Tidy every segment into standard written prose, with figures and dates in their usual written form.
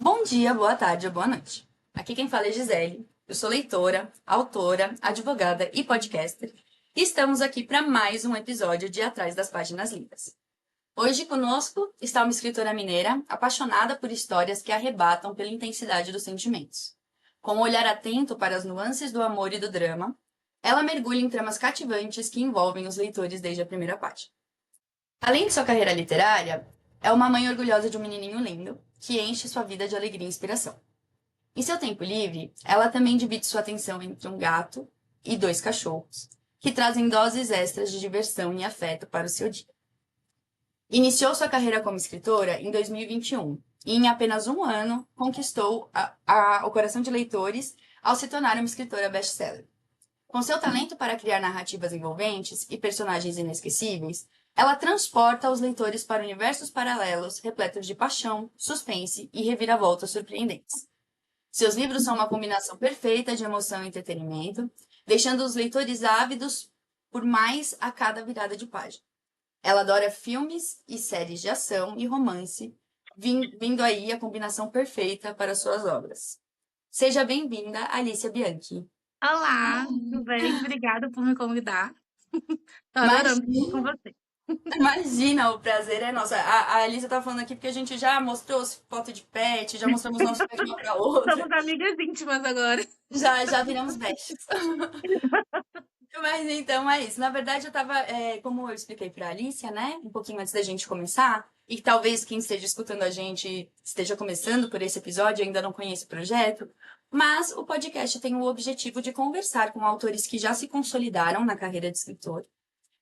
Bom dia, boa tarde ou boa noite. Aqui quem fala é Gisele. Eu sou leitora, autora, advogada e podcaster. E estamos aqui para mais um episódio de Atrás das Páginas Lindas. Hoje conosco está uma escritora mineira apaixonada por histórias que arrebatam pela intensidade dos sentimentos. Com um olhar atento para as nuances do amor e do drama, ela mergulha em tramas cativantes que envolvem os leitores desde a primeira página. Além de sua carreira literária, é uma mãe orgulhosa de um menininho lindo que enche sua vida de alegria e inspiração. Em seu tempo livre, ela também divide sua atenção entre um gato e dois cachorros, que trazem doses extras de diversão e afeto para o seu dia. Iniciou sua carreira como escritora em 2021 e, em apenas um ano, conquistou o coração de leitores ao se tornar uma escritora best-seller. Com seu talento para criar narrativas envolventes e personagens inesquecíveis, ela transporta os leitores para universos paralelos repletos de paixão, suspense e reviravoltas surpreendentes. Seus livros são uma combinação perfeita de emoção e entretenimento, deixando os leitores ávidos por mais a cada virada de página. Ela adora filmes e séries de ação e romance, vindo aí a combinação perfeita para suas obras. Seja bem-vinda, Alicia Bianchi. Olá, tudo bem? Obrigada por me convidar. Tô adorando estar com Imagina, você. imagina, o prazer é nosso. A Alicia tá falando aqui porque a gente já mostrou foto de pet, já mostramos nosso pet uma pra outra, Somos amigas íntimas agora. já viramos besties. Mas então é isso. Na verdade, eu tava, como eu expliquei pra Alicia, né, um pouquinho antes da gente começar, e talvez quem esteja escutando a gente esteja começando por esse episódio, ainda não conhece o projeto, mas o podcast tem o objetivo de conversar com autores que já se consolidaram na carreira de escritor,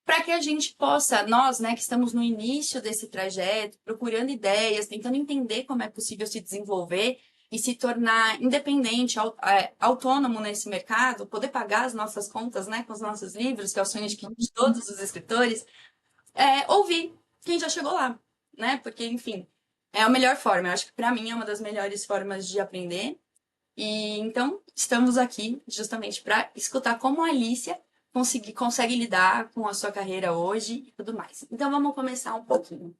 para que a gente possa, nós, né, que estamos no início desse trajeto, procurando ideias, tentando entender como é possível se desenvolver e se tornar independente, autônomo nesse mercado, poder pagar as nossas contas, né, com os nossos livros, que é o sonho de todos os escritores, ouvir quem já chegou lá, né, porque, enfim, é a melhor forma. Eu acho que, para mim, é uma das melhores formas de aprender. E então, estamos aqui justamente para escutar como a Alicia consegue lidar com a sua carreira hoje e tudo mais. Então, vamos começar um pouquinho.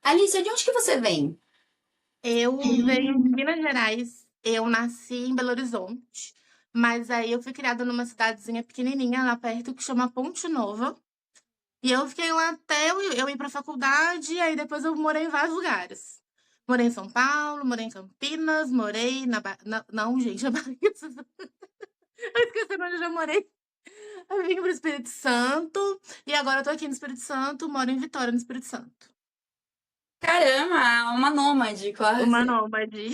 Alicia, de onde que você vem? Eu venho de Minas Gerais, eu nasci em Belo Horizonte, mas aí eu fui criada numa cidadezinha pequenininha lá perto que chama Ponte Nova. E eu fiquei lá até eu ir pra faculdade, aí depois eu morei em vários lugares. Morei em São Paulo, morei em Campinas, morei não, gente, a Bahia. Eu esqueci onde eu já morei. Eu vim pro Espírito Santo e agora eu tô aqui no Espírito Santo, moro em Vitória, no Espírito Santo. Caramba, uma nômade, Uma quase. nômade.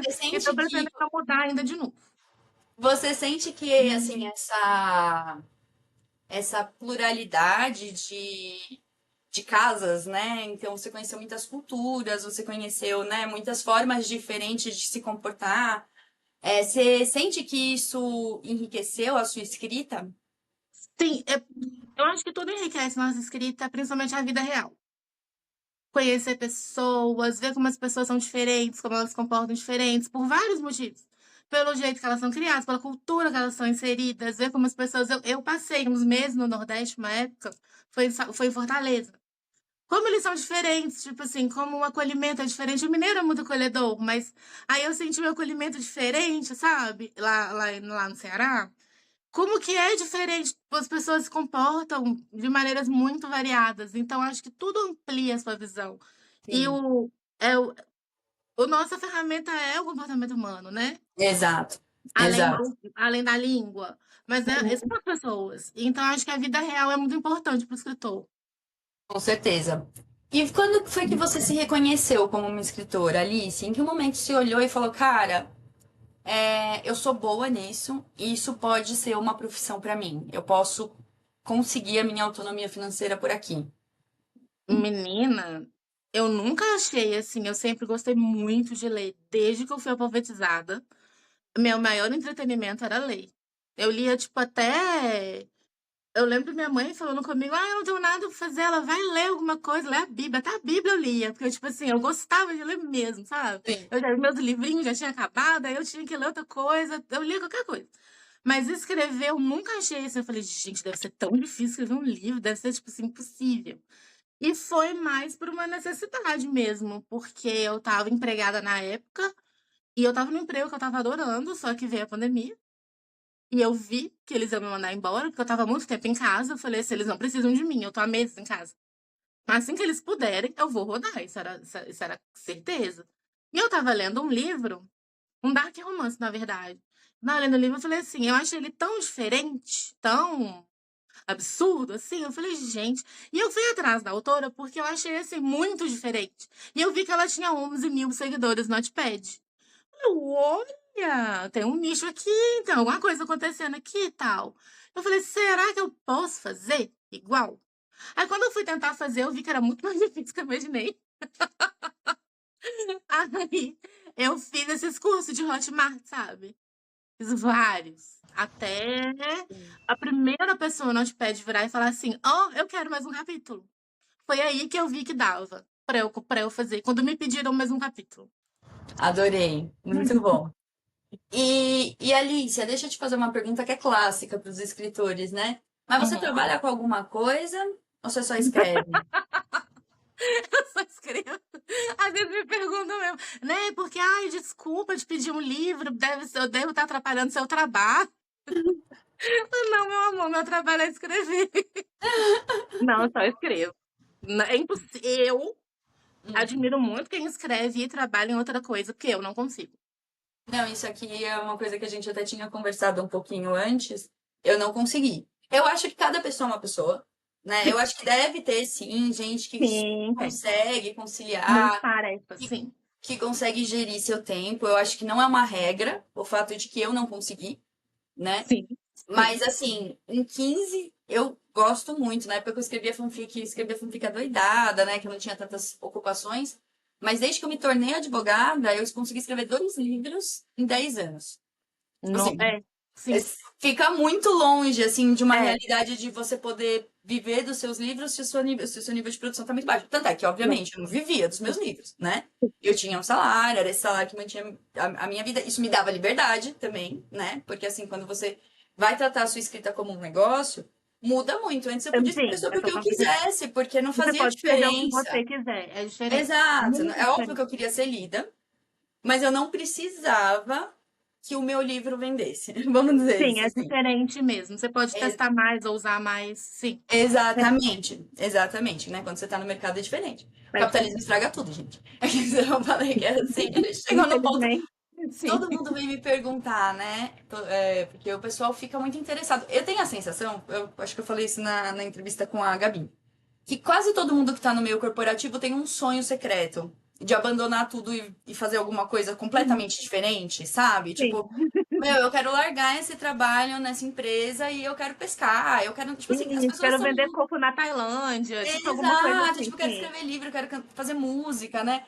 Você E tô sente que, pretendendo mudar ainda de novo. você sente que assim, essa pluralidade de casas, né? Então você conheceu muitas culturas, você conheceu, né, muitas formas diferentes de se comportar. Você sente que isso enriqueceu a sua escrita? Sim, eu acho que tudo enriquece nossa escrita, principalmente a vida real. Conhecer pessoas, ver como as pessoas são diferentes, como elas se comportam diferentes, por vários motivos. Pelo jeito que elas são criadas, pela cultura que elas são inseridas, ver como as pessoas. Eu passei uns meses no Nordeste, uma época, foi em Fortaleza. Como eles são diferentes, tipo assim, como o acolhimento é diferente. O mineiro é muito acolhedor, mas aí eu senti um acolhimento diferente, sabe? Lá no Ceará. Como que é diferente, as pessoas se comportam de maneiras muito variadas. Então, acho que tudo amplia a sua visão. E Sim, é, o, o nossa ferramenta é o comportamento humano, né? exato, Além, exato, além da língua. Mas são as pessoas. Então, acho que a vida real é muito importante para o escritor. com certeza. E quando foi que você se reconheceu como uma escritora, Alice? Em que momento você olhou e falou, cara, eu sou boa nisso e isso pode ser uma profissão para mim. Eu posso conseguir a minha autonomia financeira por aqui. Menina, eu nunca achei assim. Eu sempre gostei muito de ler. Desde que eu fui alfabetizada, meu maior entretenimento era ler. Eu lia, tipo, até. Eu lembro minha mãe falando comigo, eu não tenho nada pra fazer, ela vai ler alguma coisa, ler a Bíblia, até a Bíblia eu lia, porque, tipo assim, eu gostava de ler mesmo, sabe? Sim. Meus livrinhos já tinham acabado, aí eu tinha que ler outra coisa, eu lia qualquer coisa. Mas escrever, eu nunca achei isso, eu falei, gente, deve ser tão difícil escrever um livro, deve ser, tipo assim, impossível. E foi mais por uma necessidade mesmo, porque eu estava empregada na época, E eu tava no emprego que eu tava adorando, só que veio a pandemia. E eu vi que eles iam me mandar embora, porque eu tava há muito tempo em casa. Eu falei assim, eles não precisam de mim, eu tô há meses em casa. Mas assim que eles puderem, eu vou rodar. Isso era certeza. E eu tava lendo um livro, um dark romance, na verdade. Na lendo o livro, eu falei assim, eu achei ele tão diferente, tão absurdo, assim. Eu falei, gente. E eu fui atrás da autora porque eu achei, assim, muito diferente. E eu vi que ela tinha 11 mil seguidores no Wattpad. Eu, olha, tem um nicho aqui, tem alguma coisa acontecendo aqui e tal. Eu falei, será que eu posso fazer igual? Aí quando eu fui tentar fazer, eu vi que era muito mais difícil do que eu imaginei. Aí eu fiz esses cursos de Hotmart, sabe? Fiz vários. Até a primeira pessoa no Notepad virar e falar assim: Ó, eu quero mais um capítulo. Foi aí que eu vi que dava pra eu fazer, quando me pediram mais um capítulo. Adorei. Muito bom. E Alicia, deixa eu te fazer uma pergunta que é clássica para os escritores, né? Mas você Uhum. trabalha com alguma coisa ou você só escreve? Eu só escrevo. Às vezes me perguntam mesmo, né? Porque, ai, desculpa te pedir um livro, eu devo estar atrapalhando seu trabalho. Não, meu amor, meu trabalho é escrever. Não, eu só escrevo. É impossível. Eu admiro muito quem escreve e trabalha em outra coisa, porque eu não consigo. Não, isso aqui é uma coisa que a gente até tinha conversado um pouquinho antes. Eu não consegui. Eu acho que cada pessoa é uma pessoa, né? Eu acho que deve ter, sim, gente que Sim, tem. consegue conciliar, Multitarefa, que, sim. que consegue gerir seu tempo. Eu acho que não é uma regra o fato de que eu não consegui, né? Sim, Mas, sim. assim, em 15 eu gosto muito. Na época que eu escrevia fanfic adoidada, né? Que eu não tinha tantas ocupações. Mas desde que eu me tornei advogada, eu consegui escrever 2 livros em 10 anos. Tipo Não, assim, sim. fica muito longe, assim, de uma É, realidade de você poder viver dos seus livros se o seu nível de produção tá muito baixo. Tanto é que, não. obviamente, eu não vivia dos meus livros, né? Eu tinha um salário, era esse salário que mantinha a minha vida. Isso me dava liberdade também, né? Porque, assim, quando você vai tratar a sua escrita como um negócio, muda muito. Antes eu podia escrever Sim, sobre é o que eu totalmente diferente. quisesse, porque não Você fazia pode escrever o que você diferença. quiser, é diferente. Exato. Muito É óbvio que diferente. eu queria ser lida, mas eu não precisava que o meu livro vendesse. Vamos dizer Sim, isso é assim. diferente mesmo. Você pode É- testar mais ou usar mais, sim. É, exatamente, exatamente, né? Quando você tá no mercado é diferente. O é capitalismo diferente. estraga tudo, gente. Eu falei que era assim, ele chegou no ponto. Infelizmente, sim. Todo mundo vem me perguntar, né? Porque o pessoal fica muito interessado. Eu tenho a sensação, eu acho que eu falei isso na entrevista com a Gabi, que quase todo mundo que tá no meio corporativo tem um sonho secreto de abandonar tudo e fazer alguma coisa completamente diferente, sabe? Tipo, Sim. meu, eu quero largar esse trabalho nessa empresa e eu quero pescar. Eu quero, tipo assim, as Isso, pessoas quero são. vender coco na Tailândia, tipo alguma coisa Exato, assim, tipo, eu quero sim. escrever livro, eu quero fazer música, né?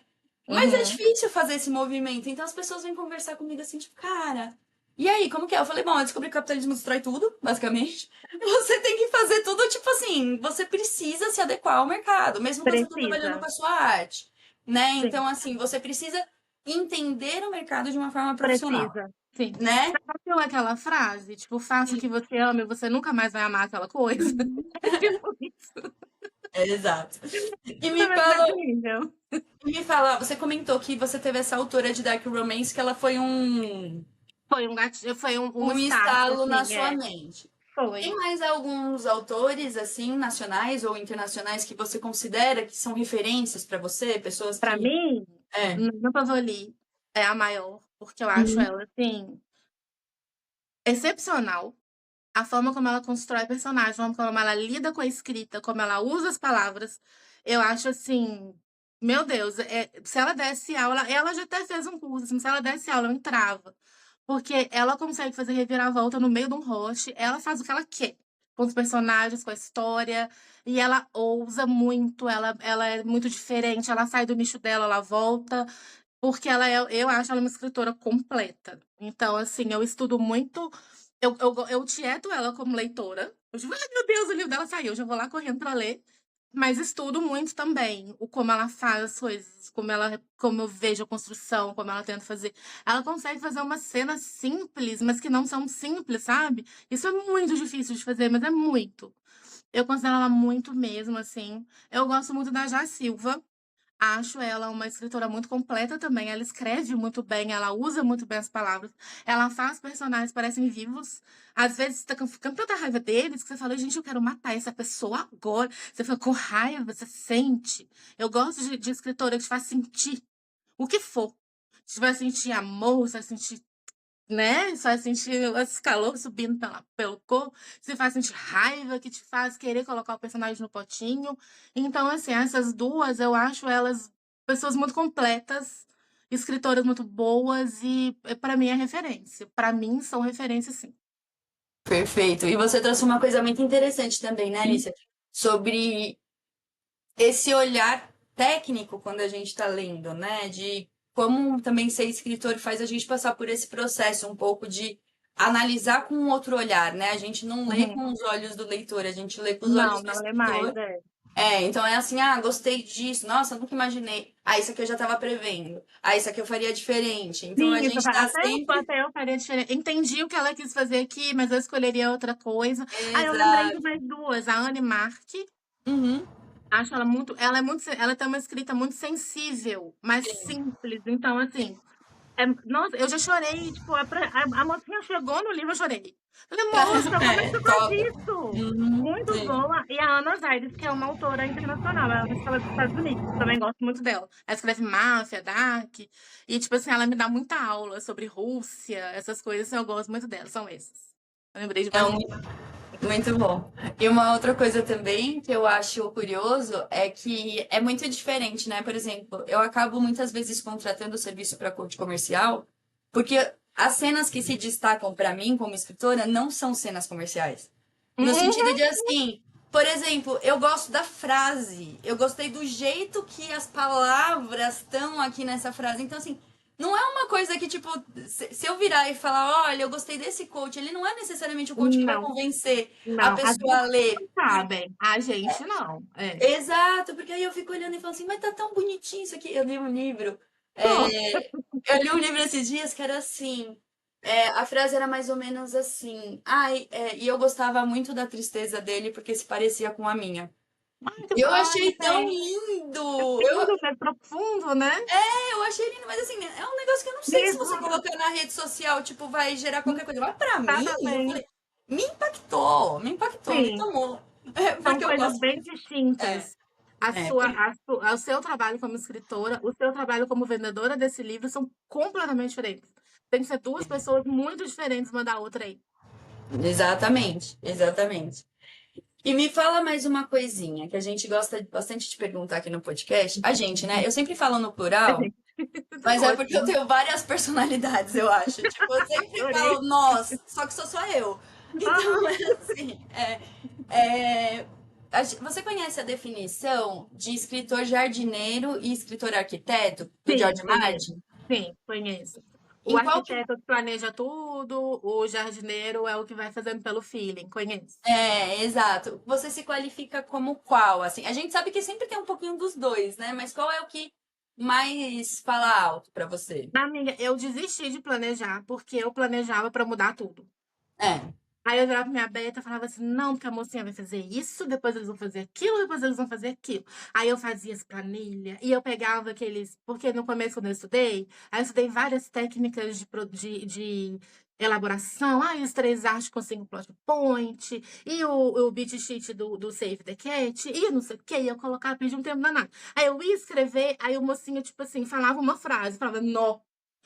Mas é Uhum. difícil fazer esse movimento. Então as pessoas vêm conversar comigo assim, tipo, cara, e aí, como que é? Eu falei, bom, eu descobri que o capitalismo destrói tudo, basicamente. Você tem que fazer tudo, tipo assim, você precisa se adequar ao mercado, mesmo você não trabalhando com Precisa, a sua arte, né? sim. Então, assim, você precisa entender o mercado de uma forma profissional, Precisa, sim. né? Sabe aquela frase, tipo, faça o que você ama e você nunca mais vai amar aquela coisa? É tipo isso. É, exato. E É mais nesse nível. me fala, você comentou que você teve essa autora de Dark Romance, que ela foi Foi um gatilho, foi um um start, estalo na assim, sua mente. Tem foi. mais alguns autores, assim, nacionais ou internacionais que você considera que são referências para você? Pessoas Pra que. mim, É. Nana Pavolli é a maior, porque eu acho Uhum. ela, assim, excepcional. A forma como ela constrói personagem, a forma como ela lida com a escrita, como ela usa as palavras, eu acho assim, meu Deus, se ela desse aula, ela já até fez um curso, assim, se ela desse aula, eu entrava. Porque ela consegue fazer reviravolta no meio de um roche, ela faz o que ela quer, com os personagens, com a história, e ela ousa muito, ela é muito diferente, ela sai do nicho dela, ela volta, porque eu acho ela uma escritora completa. Então, assim, eu estudo muito. Eu tieto ela como leitora. Eu digo, ai meu Deus, o livro dela saiu, eu já vou lá correndo para ler. Mas estudo muito também o como ela faz as coisas, como eu vejo a construção, como ela tenta fazer. Ela consegue fazer umas cenas simples, mas que não são simples, sabe? Isso é muito difícil de fazer, mas é muito. Eu considero ela muito mesmo, assim. Eu gosto muito da Já Silva. Acho ela uma escritora muito completa também. Ela escreve muito bem, ela usa muito bem as palavras. Ela faz personagens que parecem vivos. Às vezes você tá ficando tanta raiva deles que você fala, gente, eu quero matar essa pessoa agora. Você fica com raiva, você sente. Eu gosto de escritora que te faz sentir o que for. Você vai sentir amor, você vai sentir, né? Você vai sentir esse calor subindo pelo corpo. Você faz sentir raiva, que te faz querer colocar o personagem no potinho. Então, assim, essas duas, eu acho elas pessoas muito completas, escritoras muito boas e, para mim, é referência. Para mim, são referências, sim. Perfeito. E você trouxe uma coisa muito interessante também, né, Alicia? Sobre esse olhar técnico quando a gente está lendo, né? De como também ser escritor faz a gente passar por esse processo um pouco de analisar com um outro olhar, né? A gente não lê Uhum. com os olhos do leitor, a gente lê com os olhos Não, do não é mais, escritor. é. Então é assim, gostei disso, nossa, nunca imaginei. Isso aqui eu já estava prevendo. Isso aqui eu faria diferente. Então a Isso, gente tá sempre. até eu faria diferente. Entendi o que ela quis fazer aqui, mas eu escolheria outra coisa. Ah, eu lembrei de Exato. mais duas. A Anne Mark. Uhum. Acho ela tem uma escrita muito sensível, mas simples. Então, assim, nossa, eu já chorei, tipo, a mocinha chegou no livro, eu chorei. Falei, moça, como é que você faz Top. isso? Uhum. Muito Sim. boa. E a Ana Aires, que é uma autora internacional, ela fala dos Estados Unidos, também gosto muito dela. Ela escreve Máfia, Dark, e, tipo assim, ela me dá muita aula sobre Rússia, essas coisas, eu gosto muito dela, são esses. Eu lembrei de É mais um duas. Muito bom. E uma outra coisa também que eu acho curioso é que é muito diferente, né? Por exemplo, eu acabo muitas vezes contratando serviço para coach comercial, porque as cenas que se destacam para mim como escritora não são cenas comerciais. No sentido Uhum. de assim, por exemplo, eu gosto da frase, eu gostei do jeito que as palavras estão aqui nessa frase. Então, assim, não é uma coisa que, tipo, se eu virar e falar, olha, eu gostei desse coach, ele não é necessariamente o coach que vai Não, convencer a não, as pessoa a ler. pessoas sabem, a gente não. É. Exato, porque aí eu fico olhando e falo assim, mas tá tão bonitinho isso aqui. Eu li um livro. Pô, Eu li um livro esses dias que era assim. A frase era mais ou menos assim. E eu gostava muito da tristeza dele porque se parecia com a minha. ai, que E eu ai, achei tão tem. lindo! Lindo, é profundo, né? Eu achei lindo, mas assim, é um negócio que eu não sei se você Mesmo, colocar na rede social, tipo, vai gerar qualquer coisa. Mas pra mim, eu exatamente. falei, me impactou, me Sim, tomou. são Porque eu coisas gosto bem muito. É, distintas. por... O seu trabalho como escritora, o seu trabalho como vendedora desse livro são completamente diferentes. Tem que ser duas pessoas muito diferentes uma da outra aí. Exatamente, exatamente. E me fala mais uma coisinha que a gente gosta bastante de perguntar aqui no podcast. A gente, né? Eu sempre falo no plural, Tá mas é porque eu ótimo. tenho várias personalidades, eu acho. Tipo, eu sempre Adorei. falo nós, só que sou só eu. Então, Aham. é assim. Você conhece a definição de escritor jardineiro e escritor arquiteto, do Sim, George conheço. Martin? Sim, conheço. O Em qual que arquiteto que planeja tudo, o jardineiro é o que vai fazendo pelo feeling, conheço. exato. Você se qualifica como qual? Assim, a gente sabe que sempre tem um pouquinho dos dois, né? Mas qual é o que mais fala alto pra você? Amiga, eu desisti de planejar porque eu planejava para mudar tudo. É. Aí eu virava pra minha beta e falava assim: não, porque a mocinha vai fazer isso, depois eles vão fazer aquilo, depois eles vão fazer aquilo. Aí eu fazia as planilhas e eu pegava aqueles. Porque no começo, quando eu estudei, aí eu estudei várias técnicas de elaboração. Os três artes com single plot point, e o beat sheet do Save the Cat, e não sei o que. E eu colocava, perdi um tempo danado. Aí eu ia escrever, aí o mocinho, tipo assim, falava uma frase, falava, nó.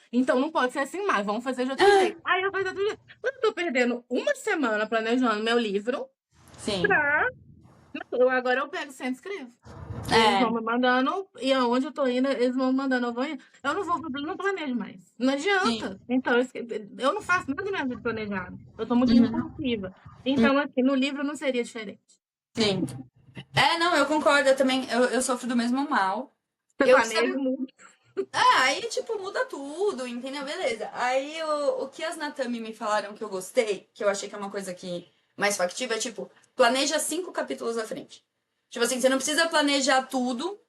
Então não pode ser assim mais, vamos fazer de outro jeito. Aí eu faço de outro jeito. Eu tô perdendo uma semana planejando meu livro Sim. pra. Agora eu pego, sento e escrevo. Eles vão É, me mandando, e aonde eu tô indo, eles vão me mandando, eu vou indo. Eu não vou, não planejo mais. Não sim. adianta. Então, eu não faço nada na minha vida planejada. Eu sou muito Uhum, impulsiva. Então, assim, no livro não seria diferente. sim. Não, eu concordo, eu também, eu sofro do mesmo mal. Você Eu, sabe, planeja muito. aí, tipo, muda tudo, entendeu? Beleza. Aí, o que as Natami me falaram que eu gostei, que eu achei que é uma coisa que mais factível, é, tipo, planeja 5 capítulos à frente. Tipo assim, você não precisa planejar tudo,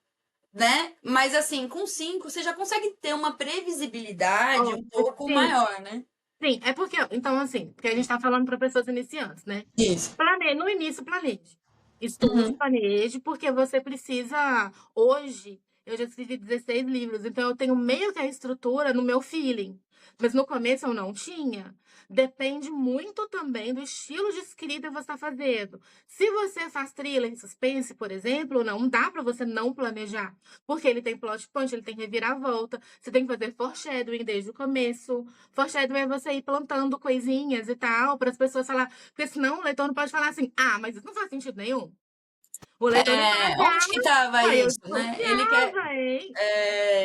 né? Mas, assim, com 5, você já consegue ter uma previsibilidade Ó, um pouco sim, maior, né? sim. É porque, então, assim, porque a gente tá falando para pessoas iniciantes, né? Isso. No início, planeje. Estude, Uhum. planeje, porque você precisa, hoje, eu já escrevi 16 livros, então eu tenho meio que a estrutura no meu feeling. Mas no começo eu não tinha. Depende muito também do estilo de escrita que você está fazendo. Se você faz thriller e suspense, por exemplo, não dá para você não planejar. Porque ele tem plot point, ele tem reviravolta. Você tem que fazer foreshadowing desde o começo. Foreshadowing é você ir plantando coisinhas e tal, para as pessoas falar. Porque senão o leitor não pode falar assim, ah, mas isso não faz sentido nenhum. O leitor vai falar assim, Onde que tava ah, eu isso, né? Ele quer. desconfiava, hein?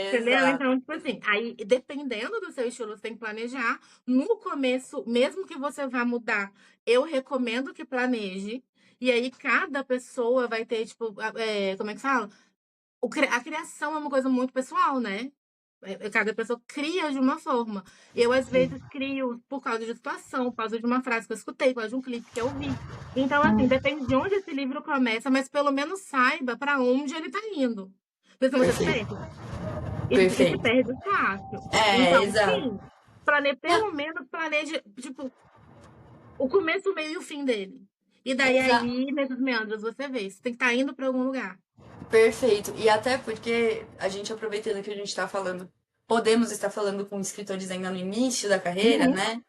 Entendeu? Exato. Então, tipo assim, aí, dependendo do seu estilo, você tem que planejar. No começo, mesmo que você vá mudar, eu recomendo que planeje. E aí, cada pessoa vai ter, tipo, como é que fala? A criação é uma coisa muito pessoal, né? Cada pessoa cria de uma forma. Eu, às vezes, crio por causa de situação, por causa de uma frase que eu escutei, por causa de um clipe que eu vi. Então, assim, depende de onde esse livro começa, mas pelo menos saiba para onde ele está indo. Porque senão você se Perfeito. perde. E se Perfeito. perde fácil. Então, Exato. sim, pelo menos planeje, tipo, o começo, o meio e o fim dele. E daí, Exato. aí, nesses meandros, você vê. Você tem que estar indo para algum lugar. Perfeito. E até porque a gente, aproveitando que a gente está falando, podemos estar falando com escritores ainda no início da carreira, Uhum. né?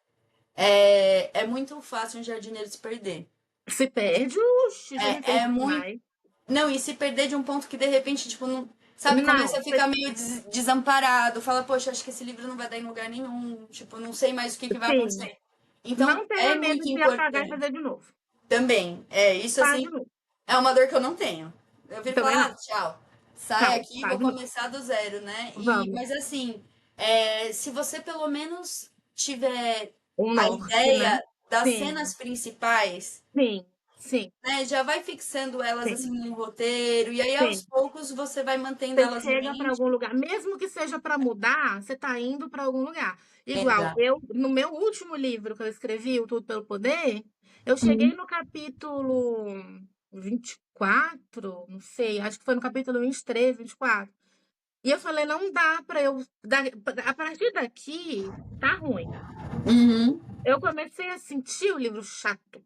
É muito fácil um jardineiro se perder. Se perde, oxe, já me É perdi muito. demais. Não, e se perder de um ponto que de repente, tipo, não. Sabe, começa Não, a ficar meio desamparado, fala, poxa, acho que esse livro não vai dar em lugar nenhum, tipo, não sei mais o que vai sim. acontecer. Então, Não tenha é medo muito de apagar e importante. fazer de novo. Também, isso Faz assim, de novo. é uma dor que eu não tenho. Eu viro Também falar, não. tchau, sai Tchau, aqui e faz vou de novo. começar do zero, né? Vamos. Mas assim, se você pelo menos tiver Um a norte, né? ideia das Sim, cenas principais, sim, sim, né, já vai fixando elas sim, assim no roteiro, e aí aos sim. poucos você vai mantendo Você elas em chega para mente. algum lugar, mesmo que seja para mudar, você está indo para algum lugar. Igual, Exato. eu, no meu último livro que eu escrevi, O Tudo pelo Poder, eu cheguei Uhum. no capítulo 24, não sei, acho que foi no capítulo 23, 24. E eu falei, não dá para eu. A partir daqui, tá ruim. Uhum. Eu comecei a sentir o livro chato.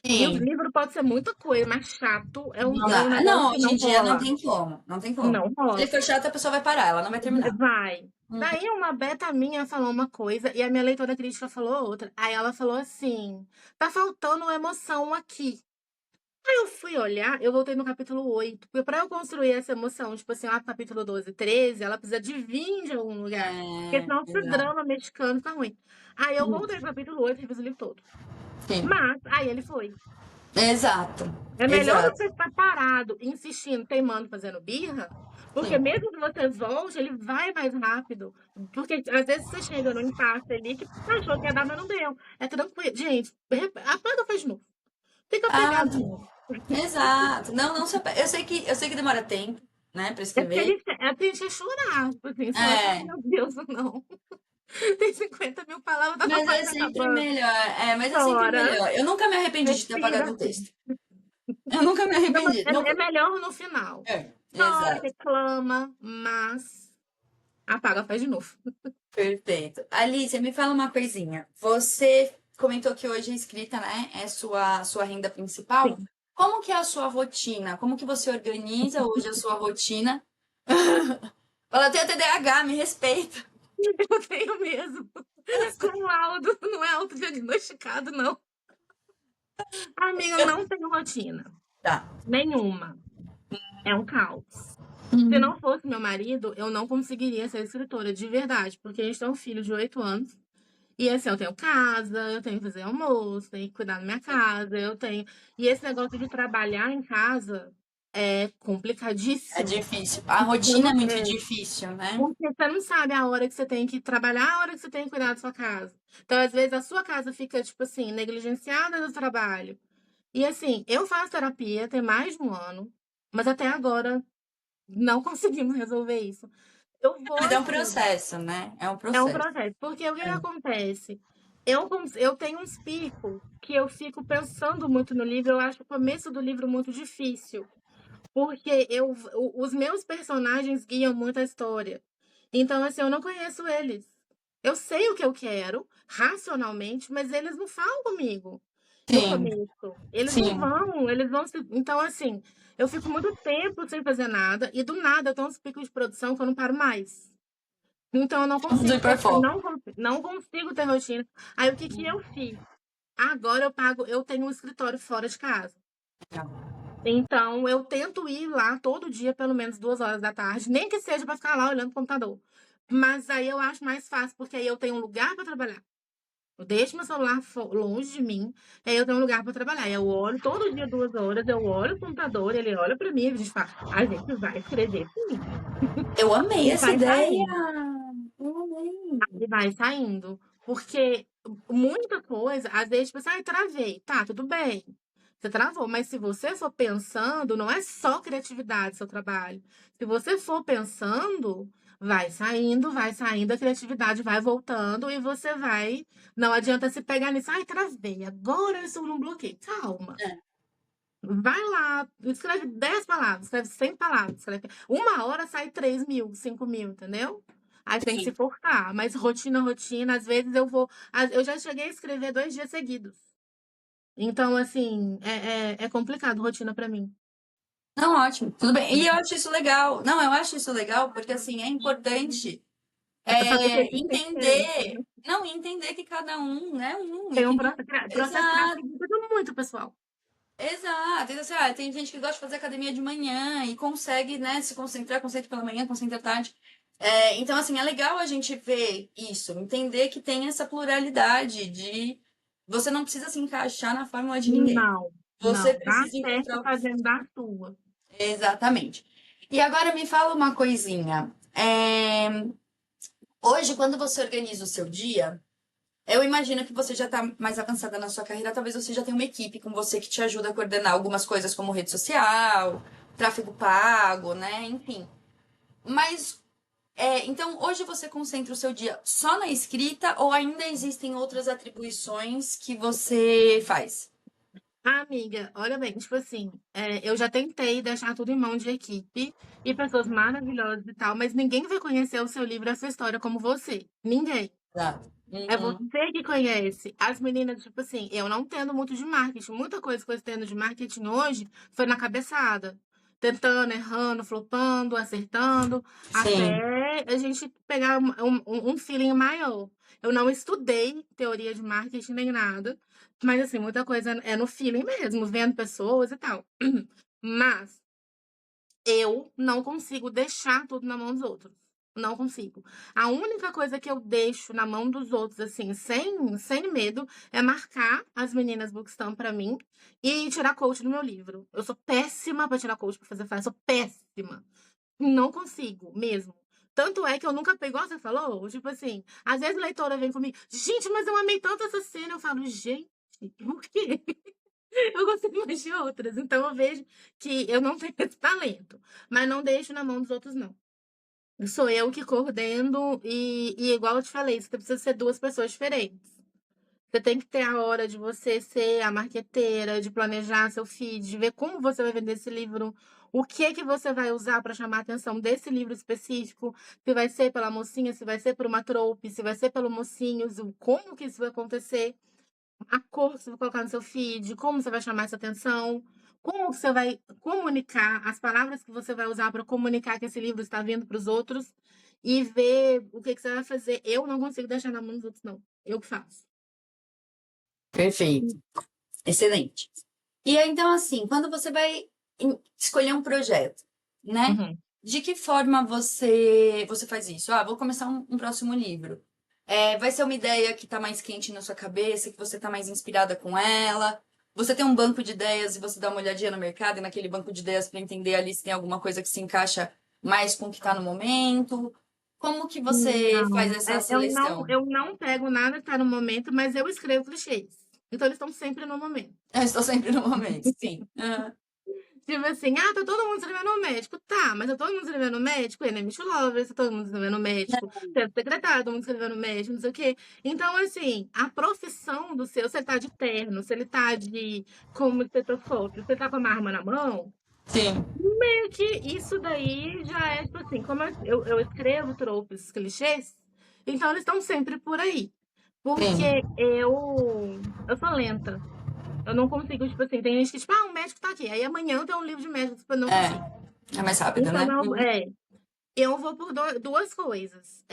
E o Sim. livro pode ser muita coisa, mas chato Não é um dá. negócio Não, que hoje não em dia não rola. tem como. Não tem como. Não Se ele rola. for chato, a pessoa vai parar, ela não vai terminar. Vai. Uhum. Daí uma beta minha falou uma coisa e a minha leitora crítica falou outra. Aí ela falou assim: tá faltando emoção aqui. Aí eu fui olhar, eu voltei no capítulo 8, porque para eu construir essa emoção, tipo assim, lá no capítulo 12, 13, ela precisa de vir de algum lugar. Porque senão esse Exato. drama mexicano fica ruim. Aí eu Uhum. voltei pro capítulo 8 e refiz o livro todo. Sim. Mas, aí ele foi. Exato. É melhor Exato. você ficar parado, insistindo, teimando, fazendo birra, porque Sim. mesmo que você volte, ele vai mais rápido. Porque às vezes você chega no impasse ali que achou que ia dar, mas não deu. É tranquilo. Gente, apaga faz de novo. Fica Ah, pegado de novo. exato. Não, não se ape- eu sei que demora tempo, né, para É porque escrever. a gente ia chorar. Tipo assim, você fala assim, É, meu Deus, não. Tem 50 mil palavras, tá mas é quase sempre acabando. melhor. Mas é sempre Chora, melhor. Eu nunca me arrependi de ter respira. apagado o texto. Eu nunca me Não, mas arrependi. é Nunca. melhor no final. Chora, Exato. reclama, mas apaga, faz de novo. Perfeito. Alice, me fala uma coisinha. Você comentou que hoje a escrita, né, é sua renda principal. Sim. Como que é a sua rotina? Como que você organiza hoje a sua rotina? Fala, eu tenho TDAH, me respeita. Eu tenho mesmo. Com laudo, não é autodiagnosticado, não. Amiga, eu não tenho rotina. Tá. Nenhuma. É um caos. Se Uhum. não fosse meu marido, eu não conseguiria ser escritora, de verdade. Porque a gente tem um filho de 8 anos. E assim, eu tenho casa, eu tenho que fazer almoço, tenho que cuidar da minha casa, eu tenho. E esse negócio de trabalhar em casa é É complicadíssimo. difícil. A Eu rotina não- é muito é, difícil, né? Porque você não sabe a hora que você tem que trabalhar, a hora que você tem que cuidar da sua casa. Então, às vezes, a sua casa fica, tipo assim, negligenciada do trabalho. E assim, eu faço terapia tem mais de um ano, mas até agora não conseguimos resolver isso. Eu vou Mas é um assim, processo, né? É um é um processo. processo. Porque o que que É. acontece? Eu tenho uns picos que eu fico pensando muito no livro, eu acho o começo do livro muito difícil. Porque os meus personagens guiam muito a história. Então, assim, eu não conheço eles. Eu sei o que eu quero, racionalmente, mas eles não falam comigo. no Sim, começo. Eles não sim. vão, eles vão se... Então, assim, eu fico muito tempo sem fazer nada e do nada eu tenho uns picos de produção que eu não paro mais. Então, eu não Do consigo ter, hiperfoco. não consigo ter rotina. Aí, o que que eu fiz? Agora eu tenho um escritório fora de casa. Então, eu tento ir lá todo dia, pelo menos 2 horas da tarde, nem que seja para ficar lá olhando o computador. Mas aí eu acho mais fácil, porque aí eu tenho um lugar para trabalhar. Eu deixo meu celular longe de mim, aí eu tenho um lugar para trabalhar. Eu olho todo dia 2 horas, eu olho o computador, ele olha para mim e a gente fala: a gente vai escrever sim. Eu amei E essa vai ideia. saindo, Eu amei. e vai saindo. Porque muita coisa, às vezes, tipo assim, ai, travei. Tá, tudo bem. Você travou, mas se você for pensando, não é só criatividade seu trabalho. Se você for pensando, vai saindo, a criatividade vai voltando e você vai. Não adianta se pegar nisso, ai, travei, agora eu estou num bloqueio. Calma. É, Vai lá, escreve 10 palavras, escreve 100 palavras, escreve... 1 hora sai 3.000, 5.000, entendeu? Aí você tem que se sim. forçar, mas rotina, às vezes eu vou. Eu já cheguei a escrever 2 dias seguidos. Então, assim, é complicado rotina pra mim. Não, ótimo. Tudo bem. E eu acho isso legal. Não, eu acho isso legal porque, assim, é importante É saber que a gente tem diferença, entender. né? Não, entender que cada um é um e Tem um que processo exato, criativo que muda muito, pessoal. exato. Então, assim, tem gente que gosta de fazer academia de manhã e consegue, né, se concentrar, concentra pela manhã, concentra à tarde. Então, assim, é legal a gente ver isso, entender que tem essa pluralidade de você não precisa se encaixar na fórmula de ninguém. Não, Você não. Dá precisa certo encontrar o que fazendo da sua. exatamente. E agora me fala uma coisinha. Hoje, quando você organiza o seu dia, eu imagino que você já está mais avançada na sua carreira, talvez você já tenha uma equipe com você que te ajuda a coordenar algumas coisas como rede social, tráfego pago, né? Enfim. Mas, então, hoje você concentra o seu dia só na escrita ou ainda existem outras atribuições que você faz? Ah, amiga, olha bem, tipo assim, eu já tentei deixar tudo em mão de equipe e pessoas maravilhosas e tal, mas ninguém vai conhecer o seu livro, a sua história como você. Ninguém. Exato. É Uhum. você que conhece. As meninas, tipo assim, eu não entendo muito de marketing. Muita coisa que eu entendo de marketing hoje foi na cabeçada. Tentando, errando, flopando, acertando, Sim. até a gente pegar um feeling maior. Eu não estudei teoria de marketing nem nada, mas assim, muita coisa é no feeling mesmo, vendo pessoas e tal. Mas eu não consigo deixar tudo na mão dos outros. Não consigo. A única coisa que eu deixo na mão dos outros, assim, sem medo, é marcar as meninas Bookstam pra mim e tirar coach do meu livro. Eu sou péssima pra tirar coach pra fazer frase, sou péssima. Não consigo, mesmo. Tanto é que eu nunca pego, igual você falou, tipo assim, às vezes a leitora vem comigo, gente, mas eu amei tanto essa cena. Eu falo, gente, por quê? Eu consigo mais de outras. Então eu vejo que eu não tenho esse talento. Mas não deixo na mão dos outros, não. Sou eu que coordeno e igual eu te falei, você precisa ser 2 pessoas diferentes. Você tem que ter a hora de você ser a marqueteira, de planejar seu feed, de ver como você vai vender esse livro, o que que você vai usar para chamar a atenção desse livro específico, se vai ser pela mocinha, se vai ser por uma trope, se vai ser pelo mocinho, como que isso vai acontecer a cor que você vai colocar no seu feed, como você vai chamar essa atenção, como que você vai comunicar, as palavras que você vai usar para comunicar que esse livro está vindo para os outros e ver o que que você vai fazer. Eu não consigo deixar na mão dos outros, não. Eu que faço. Perfeito. Excelente. E aí, então, assim, quando você vai escolher um projeto, né? Uhum. De que forma você faz isso? Ah, vou começar um próximo livro. Vai ser uma ideia que está mais quente na sua cabeça, que você está mais inspirada com ela. Você tem um banco de ideias e você dá uma olhadinha no mercado e naquele banco de ideias para entender ali se tem alguma coisa que se encaixa mais com o que está no momento. Como que você faz Não, essa eu não, seleção? eu não pego nada que está no momento, mas eu escrevo clichês. Então eles estão sempre no momento. Eu estou sempre no momento, sim. Ah, Tipo assim, ah, tá todo mundo escrevendo no médico. Tá, mas tá todo mundo escrevendo no médico, Enemies to Lovers, tá todo mundo escrevendo no médico, teto secretário, todo mundo escrevendo no médico, não sei o quê. Então, assim, a profissão do seu, se ele tá de terno, se ele tá de como estetoscópio, se ele tá com uma arma na mão, sim, meio que isso daí já é, tipo assim, como eu escrevo tropes, clichês, então eles estão sempre por aí. sim. Porque eu sou lenta. Eu não consigo, tipo assim, tem gente que, tipo, um médico tá aqui. Aí amanhã eu tenho um livro de médico, tipo, eu não consigo. É mais rápido, Então, né? eu vou por duas coisas.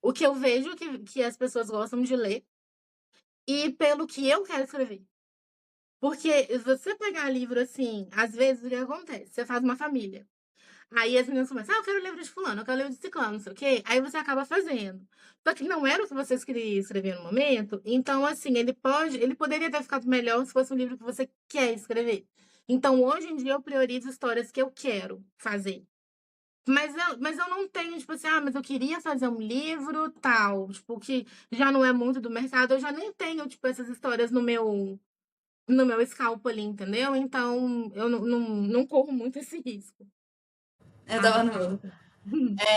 O que eu vejo que as pessoas gostam de ler e pelo que eu quero escrever. Porque se você pegar livro assim, às vezes o que acontece? Você faz uma família. Aí as meninas começam, eu quero livro de fulano, eu quero livro de ciclano, não sei o quê. Aí você acaba fazendo. Só que não era o que você queria escrever no momento. Então, assim, ele poderia ter ficado melhor se fosse um livro que você quer escrever. Então, hoje em dia, eu priorizo histórias que eu quero fazer. Mas eu não tenho, tipo assim, mas eu queria fazer um livro tal, tipo, que já não é muito do mercado, eu já nem tenho, tipo, essas histórias no meu scalpo ali, entendeu? Então, eu não corro muito esse risco. Eu tava Sabe? no.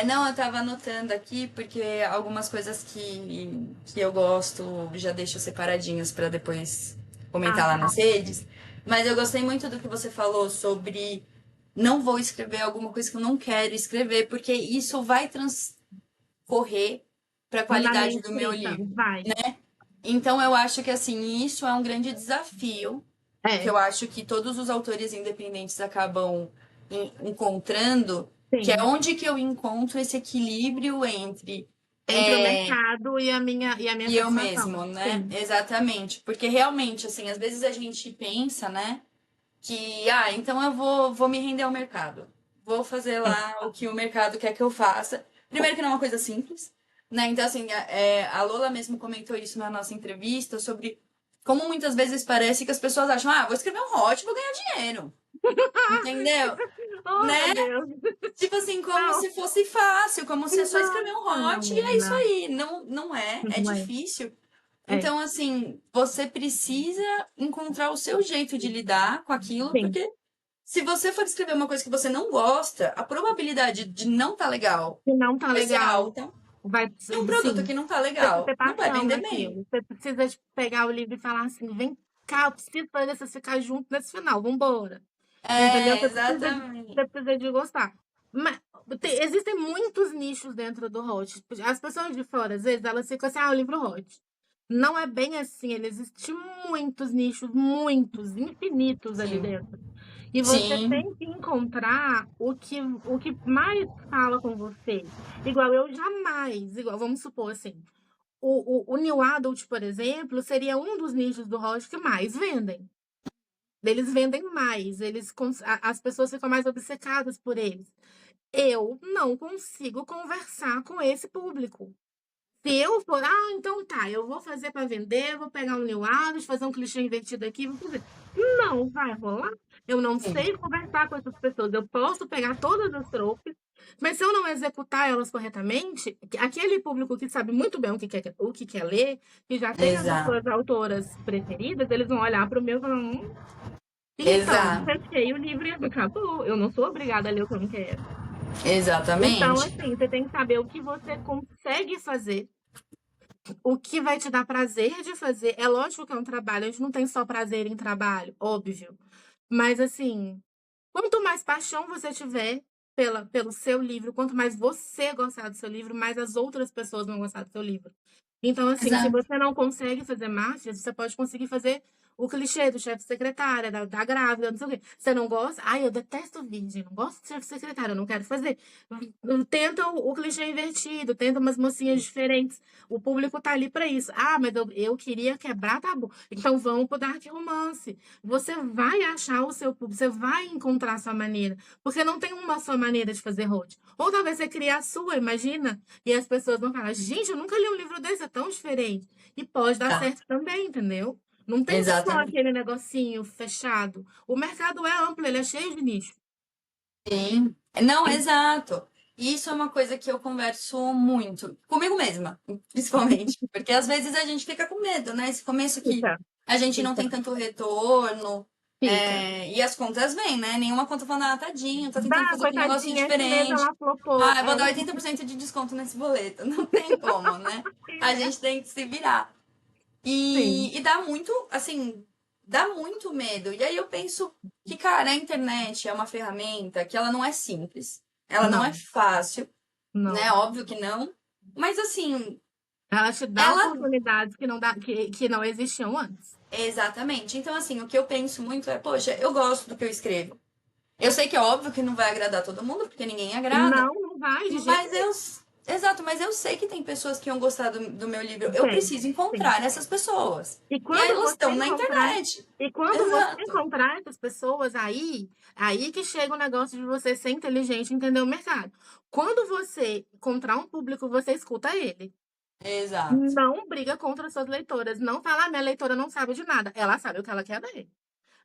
Não, eu tava anotando aqui porque algumas coisas que eu gosto já deixo separadinhas pra depois Ah, comentar lá tá. nas redes. Mas eu gostei muito do que você falou sobre não vou escrever alguma coisa que eu não quero escrever, porque isso vai transcorrer pra Na minha qualidade do meu escrita, livro. vai. Então eu acho que assim, isso é um grande desafio que É, eu acho que todos os autores independentes acabam encontrando, que é sim. onde que eu encontro esse equilíbrio entre Entre o mercado e a minha e eu satisfação. mesmo, né? Sim. Exatamente, porque realmente, assim, às vezes a gente pensa, né, que, então eu vou me render ao mercado, vou fazer É. lá o que o mercado quer que eu faça. Primeiro que não é uma coisa simples, né? Então, assim, a Lola mesmo comentou isso na nossa entrevista sobre como muitas vezes parece que as pessoas acham, vou escrever um hot, vou ganhar dinheiro. Entendeu? Oh, Né? meu Deus. Tipo assim, como Não, se fosse fácil, como se é só escrever um não, hot e é isso menina. aí. Não, não é Não é. difícil. É, Então, assim, você precisa encontrar o seu jeito de lidar com aquilo, sim. porque se você for escrever uma coisa que você não gosta, a probabilidade de não tá legal Se não tá vai ser legal, alta. vai, E um produto sim. que não tá Você precisa ter legal não vai paixão vender bem. naquilo. Você precisa tipo, pegar o livro e falar assim: vem cá, eu preciso fazer vocês ficar juntos nesse final, vambora. Entendeu? É, Você exatamente. precisa de gostar. Mas existem muitos nichos dentro do hot. As pessoas de fora, às vezes, elas ficam assim, o livro hot. Não é bem assim, existem muitos nichos, muitos, infinitos ali Sim. dentro. E você Sim. tem que encontrar o que mais fala com você. Igual eu jamais, vamos supor assim, o New Adult, por exemplo, seria um dos nichos do hot que mais vendem. Eles vendem mais, as pessoas ficam mais obcecadas por eles. Eu não consigo conversar com esse público. Se eu for, então tá, eu vou fazer para vender, vou pegar um New Adult, fazer um clichê invertido aqui, vou fazer. Não vai rolar. Eu não Sim. sei conversar com essas pessoas. Eu posso pegar todas as tropes, mas se eu não executar elas corretamente, aquele público que sabe muito bem o que quer ler, que já tem as Exato. suas autoras preferidas, eles vão olhar para o meu e falar, então, Exato. fechei o livro e acabou. Eu não sou obrigada a ler o que eu não quero. Então, Exatamente. assim, você tem que saber o que você consegue fazer, o que vai te dar prazer de fazer. É lógico que é um trabalho, a gente não tem só prazer em trabalho, óbvio. Mas, assim, quanto mais paixão você tiver pelo seu livro, quanto mais você gostar do seu livro, mais as outras pessoas vão gostar do seu livro. Então, assim, se Exato. você não consegue fazer marketing, você pode conseguir fazer o clichê do chefe secretária, da grávida, não sei o quê. Você não gosta? Ai, eu detesto virgem, não gosto de chefe secretária, eu não quero fazer. Tenta o clichê invertido, tenta umas mocinhas diferentes. O público tá ali para isso. Mas eu queria quebrar tabu. Então vamos pro dark romance. Você vai achar o seu público, você vai encontrar a sua maneira. Porque não tem uma só maneira de fazer road. Ou talvez você crie a sua, imagina. E as pessoas vão falar, gente, eu nunca li um livro desse, é tão diferente. E pode dar Tá. certo também, entendeu? Não tem só Exatamente. aquele negocinho fechado. O mercado é amplo, ele é cheio de nicho. Sim. Não, exato. Isso é uma coisa que eu converso muito comigo mesma, principalmente, porque às vezes a gente fica com medo, né? Esse começo que Fica, a gente não fica, tem tanto retorno, fica. e as contas vêm, né? Nenhuma conta falando, tadinho, tá tentando Dá, fazer um negócio coitadinha, esse mês diferente. ela flopou. Eu vou dar 80% de desconto nesse boleto. Não tem como, né? A gente tem que se virar. Sim, E dá muito, assim, dá muito medo. E aí eu penso que, cara, a internet é uma ferramenta que ela não é simples. Ela não é não, fácil, né? não. Óbvio que não. Mas assim, Ela te dá ela oportunidades que não existiam antes. Exatamente. Então, assim, o que eu penso muito é, poxa, eu gosto do que eu escrevo. Eu sei que é óbvio que não vai agradar todo mundo, porque ninguém agrada, Não, não vai de jeito mas eu. Exato, mas eu sei que tem pessoas que iam gostar do meu livro. Eu nenhum. preciso Sim. encontrar essas pessoas. E E aí quando elas você estão na encontrar, internet. e quando você Exato. encontrar essas pessoas aí que chega o negócio de você ser inteligente e entender o mercado. Quando você encontrar um público, você escuta ele. Exato. Não briga contra suas leitoras. Não fala, minha leitora não sabe de nada. Ela sabe o que ela quer ler.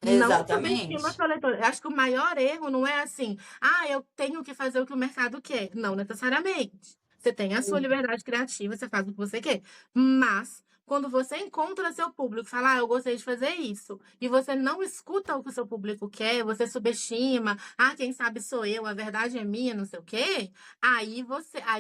Não subestima a Exatamente. sua leitora. Eu acho que o maior erro não é assim, eu tenho que fazer o que o mercado quer. Não necessariamente. Você tem a sua liberdade criativa, você faz o que você quer. Mas, quando você encontra seu público, fala, eu gostei de fazer isso, e você não escuta o que o seu público quer, você subestima, quem sabe sou eu, a verdade é minha, não sei o quê, aí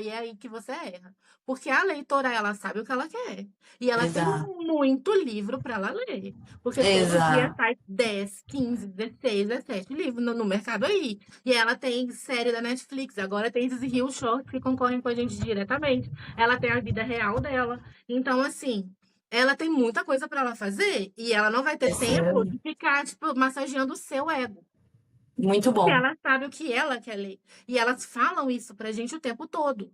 é aí que você erra. Porque a leitora, ela sabe o que ela quer. E ela tem Exato. muito livro para ela ler. Porque todo dia Exato. sai 10, 15, 16, 17 livros no mercado aí. E ela tem série da Netflix, agora tem esses Rio Shorts que concorrem com a gente diretamente. Ela tem a vida real dela. Então, assim, ela tem muita coisa para ela fazer e ela não vai ter Esse é tempo de ficar, tipo, massageando o seu ego. muito Porque bom. ela sabe o que ela quer ler. E elas falam isso pra gente o tempo todo.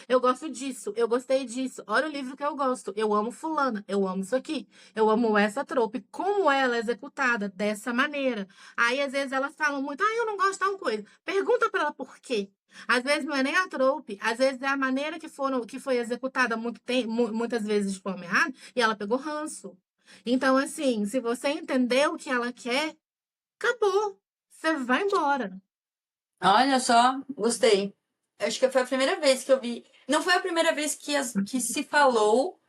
Eu gosto disso, eu gostei disso. Olha o livro que eu gosto. Eu amo fulana, eu amo isso aqui. Eu amo essa trope. Como ela é executada dessa maneira. Aí, às vezes, elas falam muito, eu não gosto de tal coisa. Pergunta pra ela por quê. Às vezes não é nem a trope, às vezes é a maneira que foi executada muitas vezes de forma errada, e ela pegou ranço. Então, assim, se você entender o que ela quer, acabou. Você vai embora. Olha só, gostei. Acho que foi a primeira vez que eu vi. Não foi a primeira vez que se falou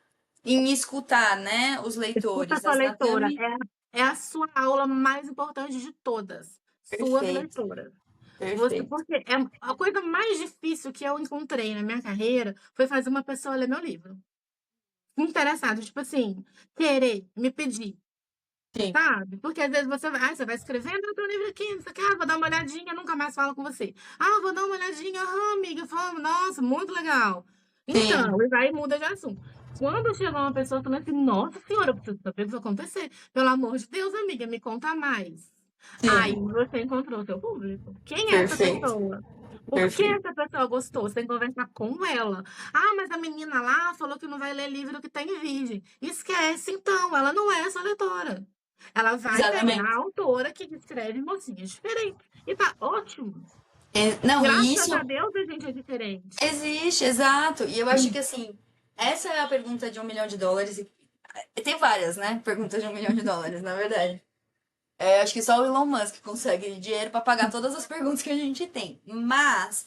em escutar, né, os Escuta a leitores. sua As leitora. Natami, É a sua aula mais importante de todas. Suas perfeito, leitoras. perfeito. Porque a coisa mais difícil que eu encontrei na minha carreira foi fazer uma pessoa ler meu livro. Interessado, tipo assim, querer, me pedir, Sim, sabe? Porque às vezes você vai escrevendo, eu tô livro aqui, não sei o que, vou dar uma olhadinha, nunca mais falo com você. Vou dar uma olhadinha, amiga, vamos, nossa, muito legal. sim, Então, e vai e muda de assunto. Quando chegou uma pessoa falando assim, nossa senhora, eu preciso saber o que vai acontecer. Pelo amor de Deus, amiga, me conta mais. Aí sim. você encontrou o seu público. Quem é essa Perfeito, pessoa? Por que perfeito. essa pessoa gostou? Você tem que conversar com ela. Mas a menina lá falou que não vai ler livro que tem virgem. Esquece, então, ela não é essa leitora. Ela vai pegar a Exatamente. autora que escreve mocinhas diferentes. E tá ótimo. Não, e Graças a isso Deus a gente é diferente. existe, exato. E eu acho que assim, essa é a pergunta de US$ 1 milhão. E tem várias, né? Perguntas de US$ 1 milhão, na verdade. Acho que só o Elon Musk consegue dinheiro para pagar todas as perguntas que a gente tem. Mas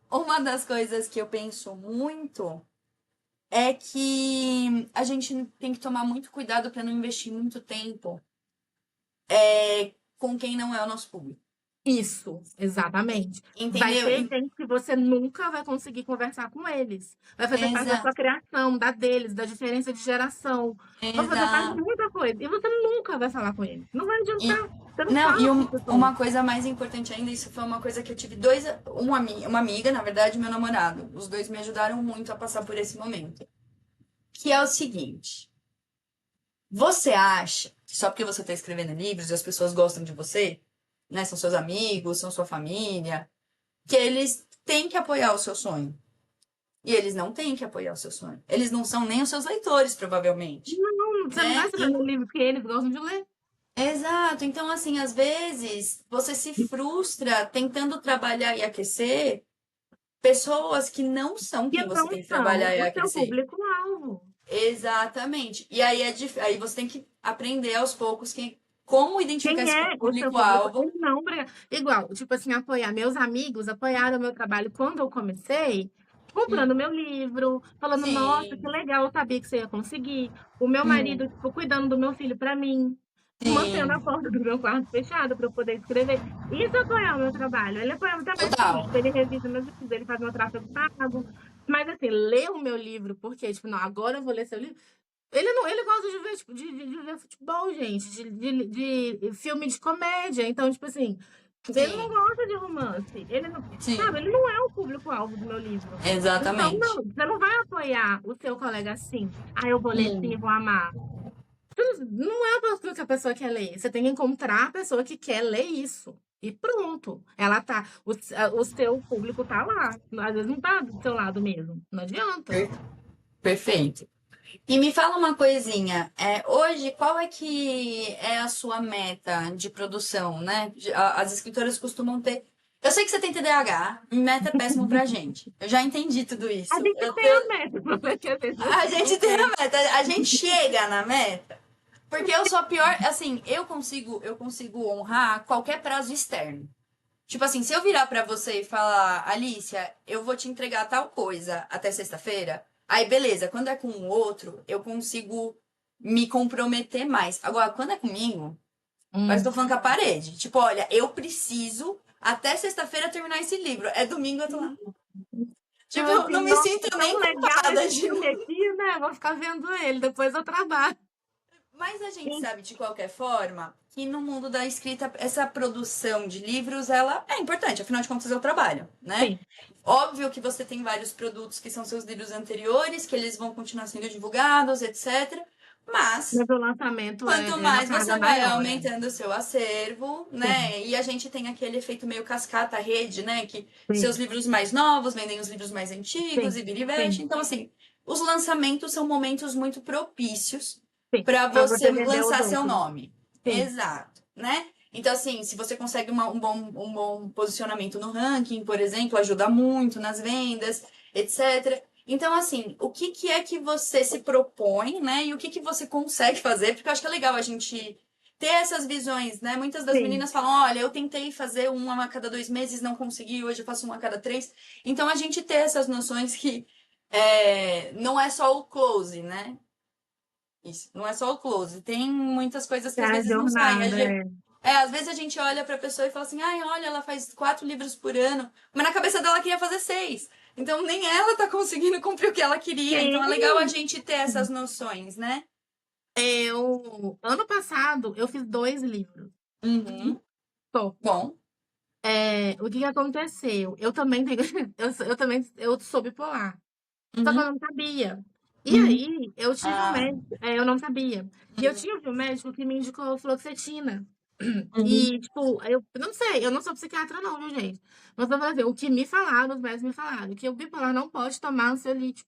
uma das coisas que eu penso muito é que a gente tem que tomar muito cuidado para não investir muito tempo com quem não é o nosso público. Isso, exatamente. Vai Entendeu? ter gente que você nunca vai conseguir conversar com eles. Vai fazer parte da sua Exato, criação, da deles, da diferença de geração. Vai fazer parte de exato. muita coisa. E você nunca vai falar com eles. Não vai adiantar. E, Você não não, fala e com as pessoas. uma coisa mais importante ainda, isso foi uma coisa que eu tive uma amiga, na verdade, e meu namorado. Os dois me ajudaram muito a passar por esse momento. Que é o seguinte: você acha que só porque você está escrevendo livros e as pessoas gostam de você, né? São seus amigos, são sua família, que eles têm que apoiar o seu sonho. E eles não têm que apoiar o seu sonho. Eles não são nem os seus leitores, provavelmente. Não, você não vai Né? escrever um livro que eles gostam de ler. Exato. Então, assim, às vezes você se frustra tentando trabalhar e aquecer pessoas que não são Que quem você não tem que são trabalhar e o seu aquecer. público-alvo. Exatamente. E aí, aí você tem que aprender aos poucos como identificar Quem esse é o seu público público-alvo. e não brigar. Igual, tipo assim, apoiar. Meus amigos apoiaram o meu trabalho quando eu comecei, comprando meu livro, falando, nossa, que Sim, legal, eu sabia que você ia conseguir. O meu marido, hum, tipo, cuidando do meu filho pra mim, mantendo a sim, porta do meu quarto fechada para eu poder escrever. Isso é apoiar o meu trabalho. Ele apoia até mais que total. isso. Ele revisa meus livros, ele faz meu tráfego pago. Mas assim, ler o meu livro, porque, tipo, não, agora eu vou ler seu livro. Ele não, ele gosta de ver, tipo, de ver futebol, gente, de filme de comédia. Então, tipo assim, ele não Sim, gosta de romance. Ele não, sabe, sim, ele não é o público-alvo do meu livro. Então, não, exatamente. você não vai apoiar o seu colega assim. Eu vou ler sim, Hum, vou amar. Não é aquilo que a pessoa quer ler. Você tem que encontrar a pessoa que quer ler isso. E pronto. Ela tá. O seu público tá lá. Às vezes não tá do seu lado mesmo. Não adianta. Per- Perfeito. E me fala uma coisinha, hoje qual é que é a sua meta de produção, né? As escritoras costumam ter. Eu sei que você tem TDAH, meta é péssimo pra gente. Eu já entendi tudo A isso. gente tem a meta, porque às vezes A assim, não gente tem a tem. meta, a gente chega na meta. Porque eu sou a pior, assim, eu consigo honrar qualquer prazo externo. Tipo assim, se eu virar pra você e falar, Alicia, eu vou te entregar tal coisa até sexta-feira, aí beleza, quando é com o outro, eu consigo me comprometer mais. Agora, quando é comigo, parece que tô Hum. falando com a parede. Tipo, olha, eu preciso até sexta-feira terminar esse livro. É domingo, eu tô lá. Tipo Tipo, assim, não me nossa, sinto nem tão legal culpada esse de filme não. aqui, né? Vou ficar vendo ele, depois eu trabalho. Mas a gente Sim, sabe, de qualquer forma, que no mundo da escrita, essa produção de livros, ela é importante, afinal de contas é o trabalho, né? sim. Óbvio que você tem vários produtos que são seus livros anteriores, que eles vão continuar sendo divulgados, etc. Mas Mas o lançamento quanto é uma mais carga você vai maior, é. aumentando o seu acervo, Sim, né? E a gente tem aquele efeito meio cascata rede, né? Que seus sim, livros mais novos vendem os livros mais antigos sim, e vira e mexe. sim, Então, assim, os lançamentos são momentos muito propícios sim. para Pra você você vender os lançar seu outros. nome. Sim, Exato, né? Então, assim, se você consegue um bom posicionamento no ranking, por exemplo, ajuda muito nas vendas, etc. Então, assim, o que que é que você se propõe, né? E o que que você consegue fazer? Porque eu acho que é legal a gente ter essas visões, né? Muitas das sim. meninas falam, olha, eu tentei fazer uma a cada 2 meses, não consegui, hoje eu faço uma a cada 3. Então, a gente ter essas noções que não é só o close, né? Isso, não é só o close. Tem muitas coisas que É às a vezes não saem. jornada, é. Às vezes a gente olha pra pessoa e fala assim, ai, olha, ela faz 4 livros por ano, mas na cabeça dela ela queria fazer 6. Então nem ela tá conseguindo cumprir o que ela queria. Então é legal a Sim. gente ter essas noções, né? Ano passado, eu fiz 2 livros. Uhum. Só. Bom. O que que aconteceu? Eu também tenho, eu sou bipolar. Só que eu Uhum. não sabia. E Uhum. aí, eu tive um Ah. médico, eu não sabia. E eu tive um médico que me indicou fluoxetina. Uhum. E, tipo, eu não sei, eu não sou psiquiatra, não, viu, gente? Mas eu vou dizer, o que me falaram, os médicos me falaram, que o bipolar não pode tomar ansiolítico.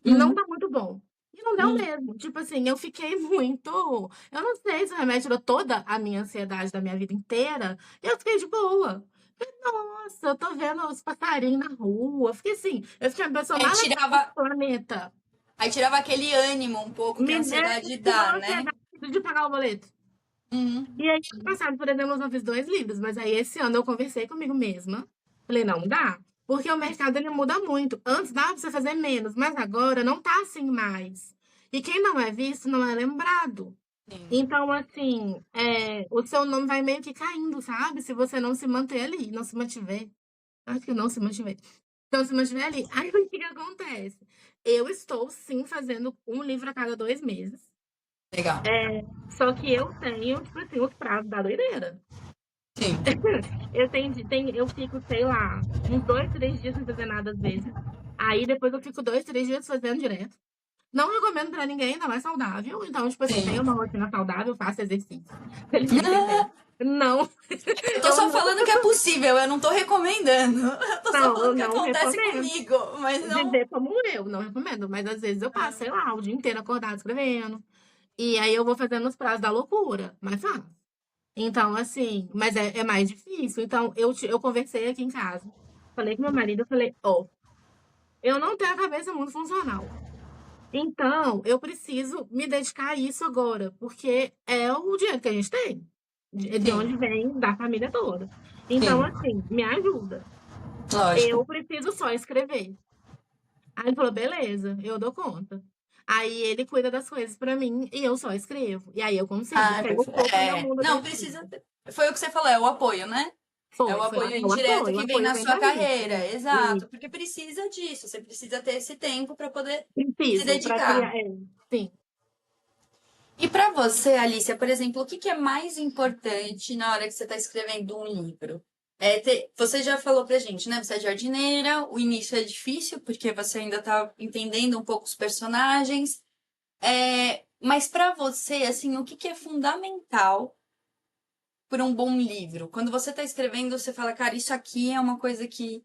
Não Uhum. dá muito bom. E não deu Uhum. mesmo. Tipo assim, eu fiquei muito. Eu não sei se o remédio tirou toda a minha ansiedade da minha vida inteira. E eu fiquei de boa. Falei, nossa, eu tô vendo os passarinhos na rua. Fiquei assim, eu fiquei a pessoa Aí mais legal do tirava, planeta. aí tirava aquele ânimo um pouco que a Me ansiedade tirou dá, a né? ansiedade de pagar o boleto. Uhum. E aí, ano passado, por exemplo, eu só fiz 2 livros, mas aí esse ano eu conversei comigo mesma. Falei, não dá. Porque o mercado ele muda muito. Antes dava pra você fazer menos, mas agora não tá assim mais. E quem não é visto não é lembrado. Sim. Então, assim, o seu nome vai meio que caindo, sabe? Se você não se manter ali, não se mantiver. Acho que não se mantiver. Então, se mantiver ali. Aí o que que acontece? Eu estou sim fazendo um livro a cada 2 meses. Legal. Só que eu tenho, tipo assim, os prazos da doideira. Sim. Eu fico, sei lá, uns 2, 3 dias sem fazer nada às vezes. Aí depois eu fico 2, 3 dias fazendo direto. Não recomendo pra ninguém, ainda mais saudável. Então, tipo assim, tenha Sim. uma rotina saudável, faça exercício. Se eles me entenderem. Não, Eu tô eu só não, falando que é possível, eu não tô recomendando. Eu tô só não, falando eu o que não acontece recomendo. comigo, mas não. Viver como eu, não recomendo. Mas às vezes eu passo, sei lá, o dia inteiro acordado escrevendo. E aí eu vou fazendo os prazos da loucura. Mas faço. Então, assim, mas é mais difícil. Então, eu conversei aqui em casa. Falei com meu marido, eu falei, ó, eu não tenho a cabeça muito funcional. Então, eu preciso me dedicar a isso agora, porque é o dinheiro que a gente tem, de Sim, onde vem da família toda. Então, sim, assim, me ajuda. lógico. Eu preciso só escrever. Aí ele falou, beleza, eu dou conta. Aí ele cuida das coisas pra mim e eu só escrevo. E aí eu consigo, Ah, porque aí eu tô pro meu mundo da não, precisa. escrita. Foi o que você falou, é o apoio, né? É o apoio O indireto apoio, o que vem apoio na vem sua daí. carreira, E exato. Porque precisa disso, você precisa ter esse tempo para poder se preciso para dedicar. criar. Sim. E para você, Alicia, por exemplo, o que que é mais importante na hora que você está escrevendo um livro? Você já falou pra gente, né? Você é jardineira, o início é difícil porque você ainda está entendendo um pouco os personagens. Mas pra você, assim, o que que é fundamental para um bom livro? Quando você tá escrevendo, você fala, cara, isso aqui é uma coisa que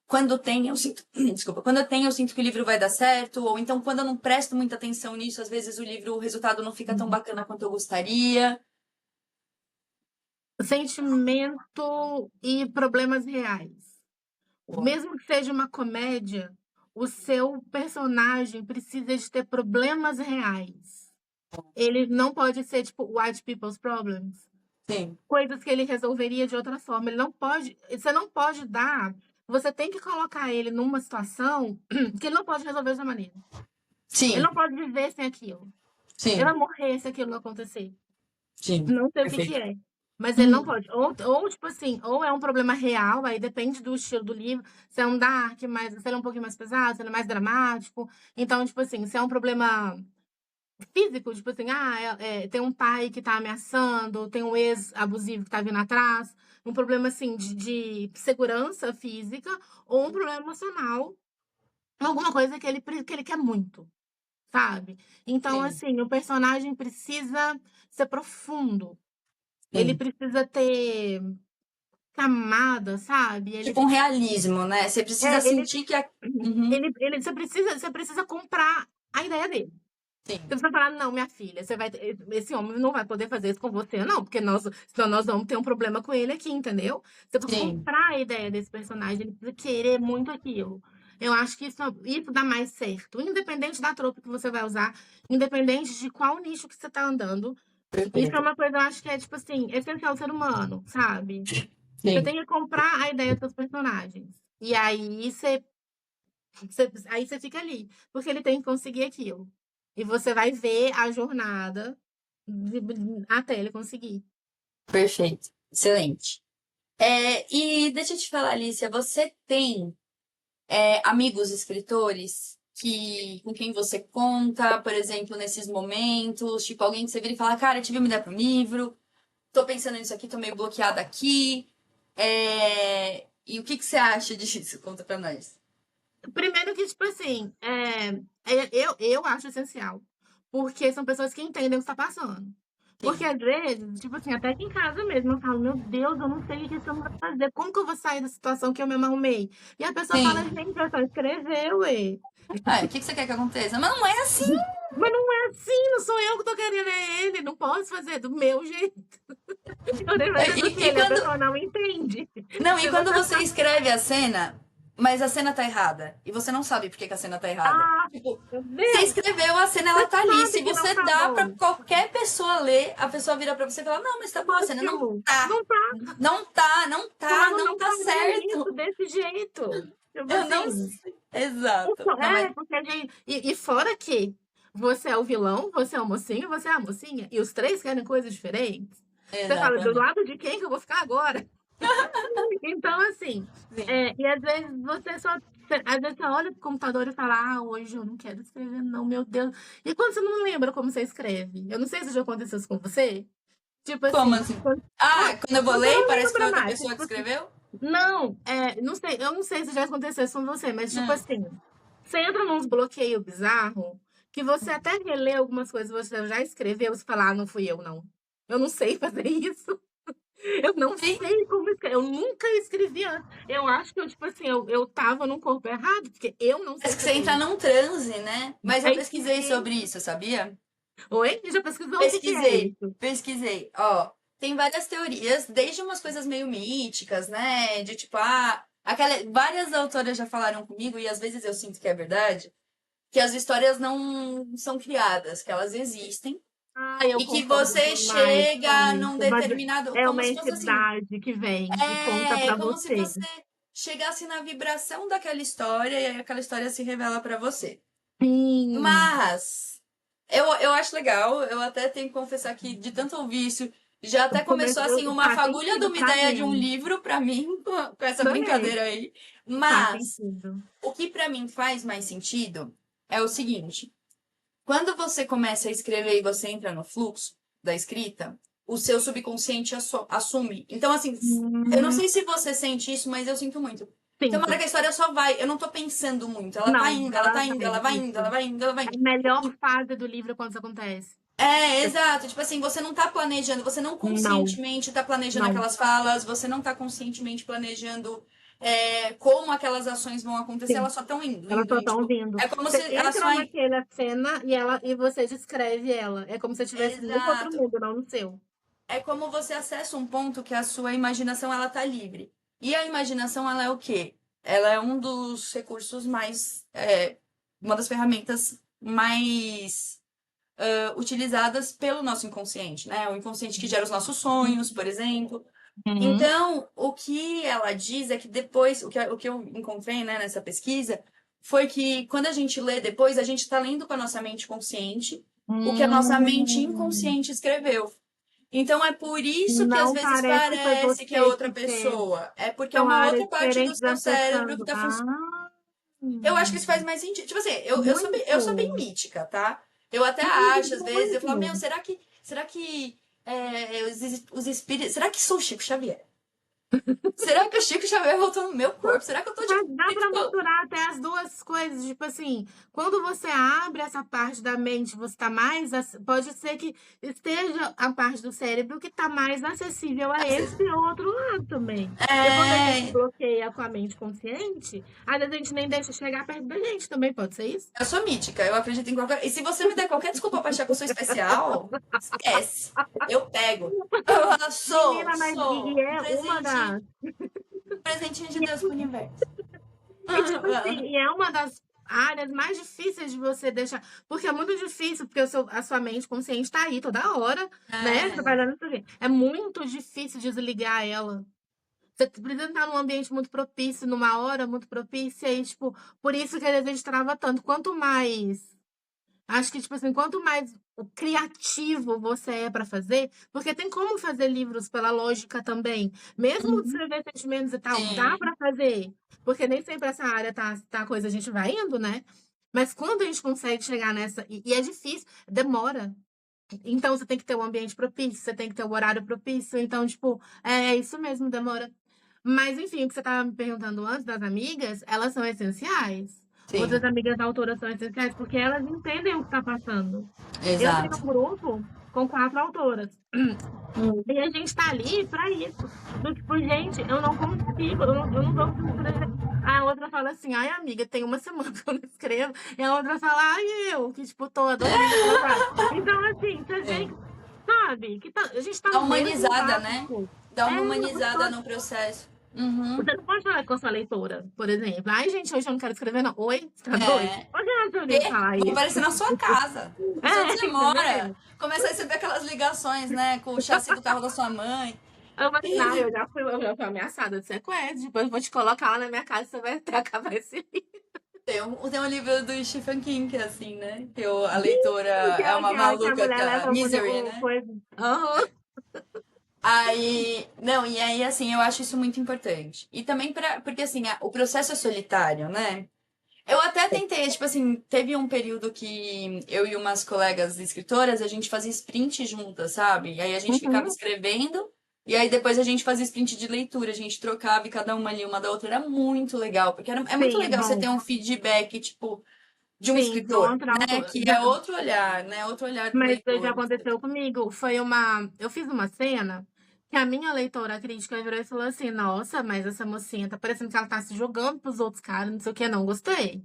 quando tem, eu sinto, desculpa, quando eu tenho, eu sinto que o livro vai dar certo, ou então quando eu não presto muita atenção nisso, às vezes o resultado não fica tão bacana quanto eu gostaria. Sentimento e problemas reais. Boa. Mesmo que seja uma comédia, o seu personagem precisa de ter problemas reais. Ele não pode ser tipo white people's problems. Sim, Coisas que ele resolveria de outra forma. Ele não pode, você não pode dar, você tem que colocar ele numa situação que ele não pode resolver dessa maneira. Ele sim, não pode viver sem aquilo. Ele sim, vai morrer se aquilo não acontecer. sim. Não sei o que que Perfeito. é. Mas ele não pode. Ou, tipo assim, ou é um problema real, aí depende do estilo do livro. Se é um dark, mas se ele é um pouquinho mais pesado, se ele é mais dramático. Então, tipo assim, se é um problema físico, tipo assim, tem um pai que tá ameaçando, tem um ex abusivo que tá vindo atrás. Um problema, assim, de segurança física, ou um problema emocional. Alguma coisa que ele quer muito, sabe? Então, Sim, assim, o personagem precisa ser profundo. Ele sim. precisa ter camada, sabe? Tipo um realismo, né? Você precisa É, ele, sentir que Uhum. você precisa comprar a ideia dele. Sim, Você precisa falar, não, minha filha, esse homem não vai poder fazer isso com você, não, porque senão nós vamos ter um problema com ele aqui, entendeu? Você precisa sim. comprar a ideia desse personagem, ele precisa querer muito aquilo. Eu acho que isso dá mais certo, independente da tropa que você vai usar, independente de qual nicho que você tá andando. Isso é Perfeito. uma coisa, eu acho que é, tipo assim, essencial ao ser humano, sabe? Você Sim, tem que comprar a ideia dos seus personagens. E aí você fica ali, porque ele tem que conseguir aquilo. E você vai ver a jornada até ele conseguir. perfeito. Excelente. E deixa eu te falar, Alicia, você tem amigos escritores com quem você conta, por exemplo, nesses momentos, tipo alguém que você vira e fala, cara, tive uma ideia para um livro, tô pensando nisso aqui, tô meio bloqueada aqui. E o que que você acha disso? Conta pra nós. Primeiro que, tipo assim, eu acho essencial. Porque são pessoas que entendem o que está passando. Porque Sim, às vezes, tipo assim, até aqui em casa mesmo, eu falo, meu Deus, eu não sei o que esse homem vai fazer. Como que eu vou sair da situação que eu mesmo arrumei? E a pessoa fala, sim. gente, eu só escrever, ué. O que que você quer que aconteça? Mas não é assim. Mas não é assim, não sou eu que tô querendo, é ele. Não posso fazer do meu jeito. Eu E, defendo e ele, a quando, pessoa não entende. não, e Se quando você você escreve a cena, mas a cena tá errada, e você não sabe por que que a cena tá errada. ah, Tipo, meu você Deus, escreveu, a cena ela você tá ali. sabe Se que não você tá dá pra bom. qualquer pessoa ler, a pessoa vira pra você e fala: Não, mas tá boa, a cena não Ótimo. tá. Não tá, Não tá, não tá, fulano não não tá faria isso certo. desse jeito. Tipo Eu não assim, sei. Exato. Não, mas porque a gente. E fora que você é o vilão, você é o mocinho, você é a mocinha, e os três querem coisas diferentes. Você fala, do exatamente. lado de quem que eu vou ficar agora? Então, assim, Sim. e às vezes às vezes você olha pro computador e fala, hoje eu não quero escrever, não, meu Deus. E quando você não lembra como você escreve? Eu não sei se já aconteceu isso com você. Tipo Como assim, assim? quando Quando eu vou você ler e não parece que foi lembra outra mais. pessoa que Tipo assim, escreveu? não, não sei, eu não sei se já aconteceu isso com você, mas tipo Não. assim, você entra num bloqueio bizarro que você até relê algumas coisas que você já escreveu, você fala, não fui eu, não. Eu não sei fazer isso. Eu não Sim. sei como escrever. Eu nunca escrevi antes. Eu acho que eu, tipo assim, eu tava num corpo errado, porque eu não sei Parece que você fazer entra isso. num transe, né? Mas eu É pesquisei sobre esquisito. isso, sabia? Oi? Já pesquisou o que que é Pesquisei, isso? pesquisei. Ó, tem várias teorias, desde umas coisas meio míticas, né? De tipo, várias autoras já falaram comigo, e às vezes eu sinto que é verdade, que as histórias não são criadas, que elas existem, Eu e que concordo você demais com chega isso. num Mas determinado. é Como uma se fosse assim. entidade que vem e conta pra Como se você. você chegasse na vibração daquela história e aí aquela história se revela pra você. Sim. Mas eu acho legal, eu até tenho que confessar que de tanto ouvir isso, já até começou assim uma Faz fagulha de sentido uma pra ideia de um mim. livro pra mim, com essa Também. brincadeira aí. Faz Mas sentido. o que pra mim faz mais sentido é o seguinte: quando você começa a escrever e você entra no fluxo da escrita, o seu subconsciente assume. Então, assim, eu não Hum, sei se você sente isso, mas eu sinto muito. Tem uma hora Simples. que a história só vai, eu não tô pensando muito. Ela tá Não, indo, ela ela tá indo, vai, ela vai indo, ela isso. vai indo, ela vai É indo. a melhor fase do livro quando isso acontece. Exato. Tipo assim, você não tá planejando, você não Não, conscientemente tá planejando não. aquelas falas, você não tá conscientemente planejando como aquelas ações vão acontecer, Sim, elas só estão indo, elas indo, só indo. estão Tipo, vindo. é como Você se ela só. entra naquela cena e você descreve ela. É como se você estivesse no outro Exato. mundo, não no seu. É como você acessa um ponto que a sua imaginação ela tá livre. E a imaginação ela é o quê? Ela é um dos recursos mais, uma das ferramentas mais utilizadas pelo nosso inconsciente, né? O inconsciente que gera os nossos sonhos, por exemplo. Uhum. Então, o que ela diz é que depois, o que eu encontrei, né, nessa pesquisa, foi que quando a gente lê depois, a gente está lendo com a nossa mente consciente o que a nossa mente Hum, inconsciente escreveu. Então é por isso que às não vezes parece que foi parece que é você outra que fez. pessoa. É porque é São uma áreas outra parte do diferentes seu cérebro que acessando. tá funcionando. Ah, Eu acho que isso faz mais sentido. Tipo assim, eu sou bem muito. mítica, tá? Eu até acho, Muito, às vezes, eu falo, meu, muito. será que os espíritos. Será que sou o Chico Xavier? Será que o Chico Xavier voltou no meu corpo? Será que eu tô de. Mas dá para Tipo, misturar até as duas coisas, tipo assim, quando você abre essa parte da mente, você tá mais, pode ser que esteja a parte do cérebro que tá mais acessível a esse outro lado também. Porque quando a gente é. bloqueia com a mente consciente, às vezes a gente nem deixa chegar perto da gente, também pode ser isso? Eu sou mítica, eu acredito em qualquer. E se você me der qualquer desculpa pra achar que eu sou especial, esquece. Eu pego. Eu sou, Menina, mas sou um é uma presente, das. um presentinho de Deus pro universo. E tipo assim, e é uma das áreas mais difíceis de você deixar, porque é muito difícil, porque a sua mente consciente está aí toda hora, né? É, Trabalhando isso aqui. É muito difícil desligar ela. Você precisa estar num ambiente muito propício, numa hora muito propícia, e, tipo, por isso que às vezes trava tanto. Quanto mais Acho que, tipo assim, quanto mais criativo você é para fazer, porque tem como fazer livros pela lógica também. Mesmo de uhum, escrever sentimentos e tal, dá sim. para fazer. Porque nem sempre essa área tá coisa, a gente vai indo, né? Mas quando a gente consegue chegar nessa, e é difícil, demora. Então você tem que ter um ambiente propício, você tem que ter um horário propício. Então, tipo, é isso mesmo, demora. Mas, enfim, o que você estava me perguntando antes das amigas, elas são essenciais. Outras Sim, amigas autoras são essenciais porque elas entendem o que está passando. Eu tenho exato. um grupo com 4 autoras. Hum. E a gente tá ali para isso. Do tipo, gente, eu não consigo, eu não tô conseguindo escrever. A outra fala assim, ai, amiga, tem uma semana que eu não escrevo. E a outra fala, ai, eu, que, tipo, tô dormindo atrasada. Então, assim, você vê que, Sim. sabe, que a gente tá Dá no uma mesmo humanizada, né? barco. Dá É, uma você humanizada pode no processo. Uhum. você não pode falar com a sua leitora, por exemplo. Ai, gente, hoje eu não quero escrever, não. Oi? Você tá doido? É. Onde é seu livro Quê? falar Vou isso? aparecer na sua casa. Não sei onde você mora. Entendeu? Começa a receber aquelas ligações, né? Com o chassi do carro da sua mãe. Eu falei, não, eu já fui ameaçada de sequestro. Depois eu vou te colocar lá na minha casa e você vai até acabar esse livro. Tem um livro do Stephen King, que é assim, né? A leitora Que, é uma que a maluca, mulher leva Misery, o né? coisa. Aham. Aí, não, e aí, assim, eu acho isso muito importante. E também porque, assim, o processo é solitário, né? Eu até tentei, tipo assim, teve um período que eu e umas colegas escritoras, a gente fazia sprint juntas, sabe? E aí a gente ficava Uhum. escrevendo, e aí depois a gente fazia sprint de leitura, a gente trocava e cada uma ali uma da outra. Era muito legal, porque é muito Sim, é legal você bom. ter um feedback, tipo, de um Sim, de escritor, outra né? autora. Que é outro olhar, né? Outro olhar pro Mas já leitor. aconteceu comigo. Eu fiz uma cena que a minha leitora crítica virou e falou assim: Nossa, mas essa mocinha tá parecendo que ela tá se jogando pros outros caras, não sei o que, não gostei.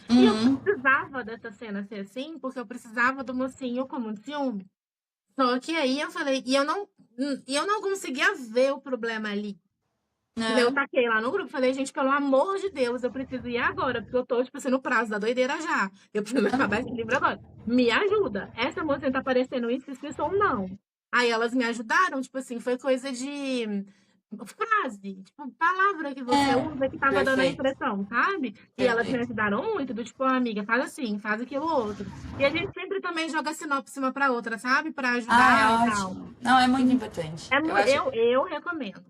E eu Uhum. precisava dessa cena ser assim, porque eu precisava do mocinho com muito ciúme. Só que aí eu falei, e eu não conseguia ver o problema ali. Eu Né? taquei lá no grupo, falei, gente, pelo amor de Deus, eu preciso ir agora, porque eu tô, tipo assim, no prazo da doideira já. Eu preciso acabar esse livro agora. Me ajuda. Essa moça tá aparecendo isso ou não? Aí elas me ajudaram, tipo assim, foi coisa de frase, tipo, palavra que você É. usa que tava dando a Perfeito, impressão, sabe? E elas me perfeito. ajudaram muito, do tipo, amiga, faz assim, faz aquilo outro. E a gente sempre também joga sinopse uma pra outra, sabe? Pra Ah, ajudar e é tal. ótimo. Não, é muito importante. Eu acho. Eu recomendo.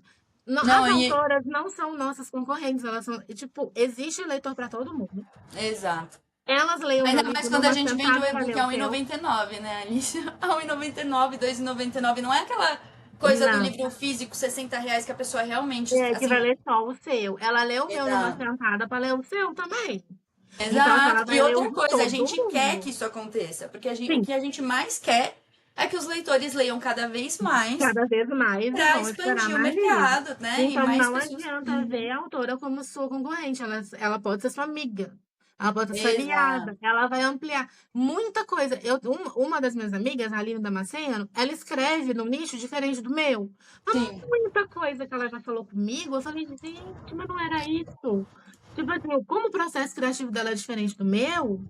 Não, As autoras não são nossas concorrentes, elas são, tipo, existe leitor para todo mundo. exato. Elas leem o meu Ainda mais livro quando a numa gente vende o sentada para e-book ler a o R$ seu. 1,99, né, Alice? A R$ 1,99, R$ 2,99. Não é aquela. coisa do Não. livro físico, R$ 60, que a pessoa realmente, Que vai assim, ler só o seu. Ela lê o meu numa exato. sentada para ler o seu também. Então, se ela Exato. E vai ler o outra de coisa, a todo gente quer mundo, que isso aconteça, porque o sim, que a gente mais quer é que os leitores leiam cada vez mais cada vez mais e para vão esperar expandir o mais livros. mercado, né? E Então, mais não pessoas. adianta ver Uhum. a autora como sua concorrente. Ela pode ser sua amiga. Ela pode ser sua Exato. aliada. Ela vai ampliar muita coisa. Uma das minhas amigas, a Aline Damasceno, ela escreve num nicho diferente do meu. Mas Sim. muita coisa que ela já falou comigo, eu falei, gente, mas não era isso. Tipo assim, como o processo criativo dela é diferente do meu,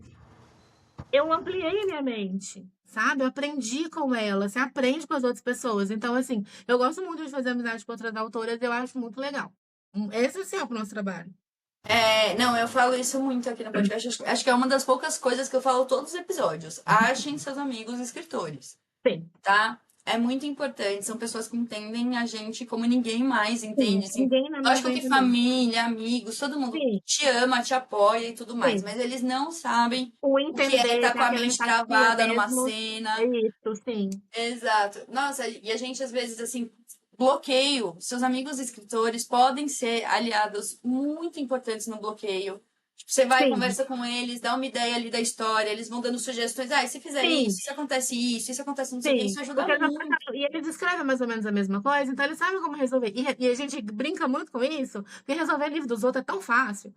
eu ampliei minha mente, sabe? Eu aprendi com ela, você aprende com as outras pessoas. Então, assim, eu gosto muito de fazer amizade com outras autoras, eu acho muito legal. É essencial para o nosso trabalho. Não, eu falo isso muito aqui no podcast. Acho que é uma das poucas coisas que eu falo todos os episódios. Achem seus amigos escritores, Sim, tá? É muito importante. São pessoas que entendem a gente como ninguém mais sim. entende. Assim, Ninguém na minha lógico vai que entender. família, amigos, todo mundo Sim, te ama, te apoia e tudo mais. sim. Mas eles não sabem O o que é entender, estar ter com a aquela mente empatia travada numa mesmo. É cena. isso, sim. Exato. Nossa, e a gente às vezes assim, bloqueio. Seus amigos escritores podem ser aliados muito importantes no bloqueio. Tipo, você vai, Sim, conversa com eles, dá uma ideia ali da história, eles vão dando sugestões. Ah, e se fizer sim, isso acontece não sei o que, sim. isso ajuda Porque já muito. passaram. E eles escrevem mais ou menos a mesma coisa, então eles sabem como resolver. E a gente brinca muito com isso, porque resolver livro dos outros é tão fácil.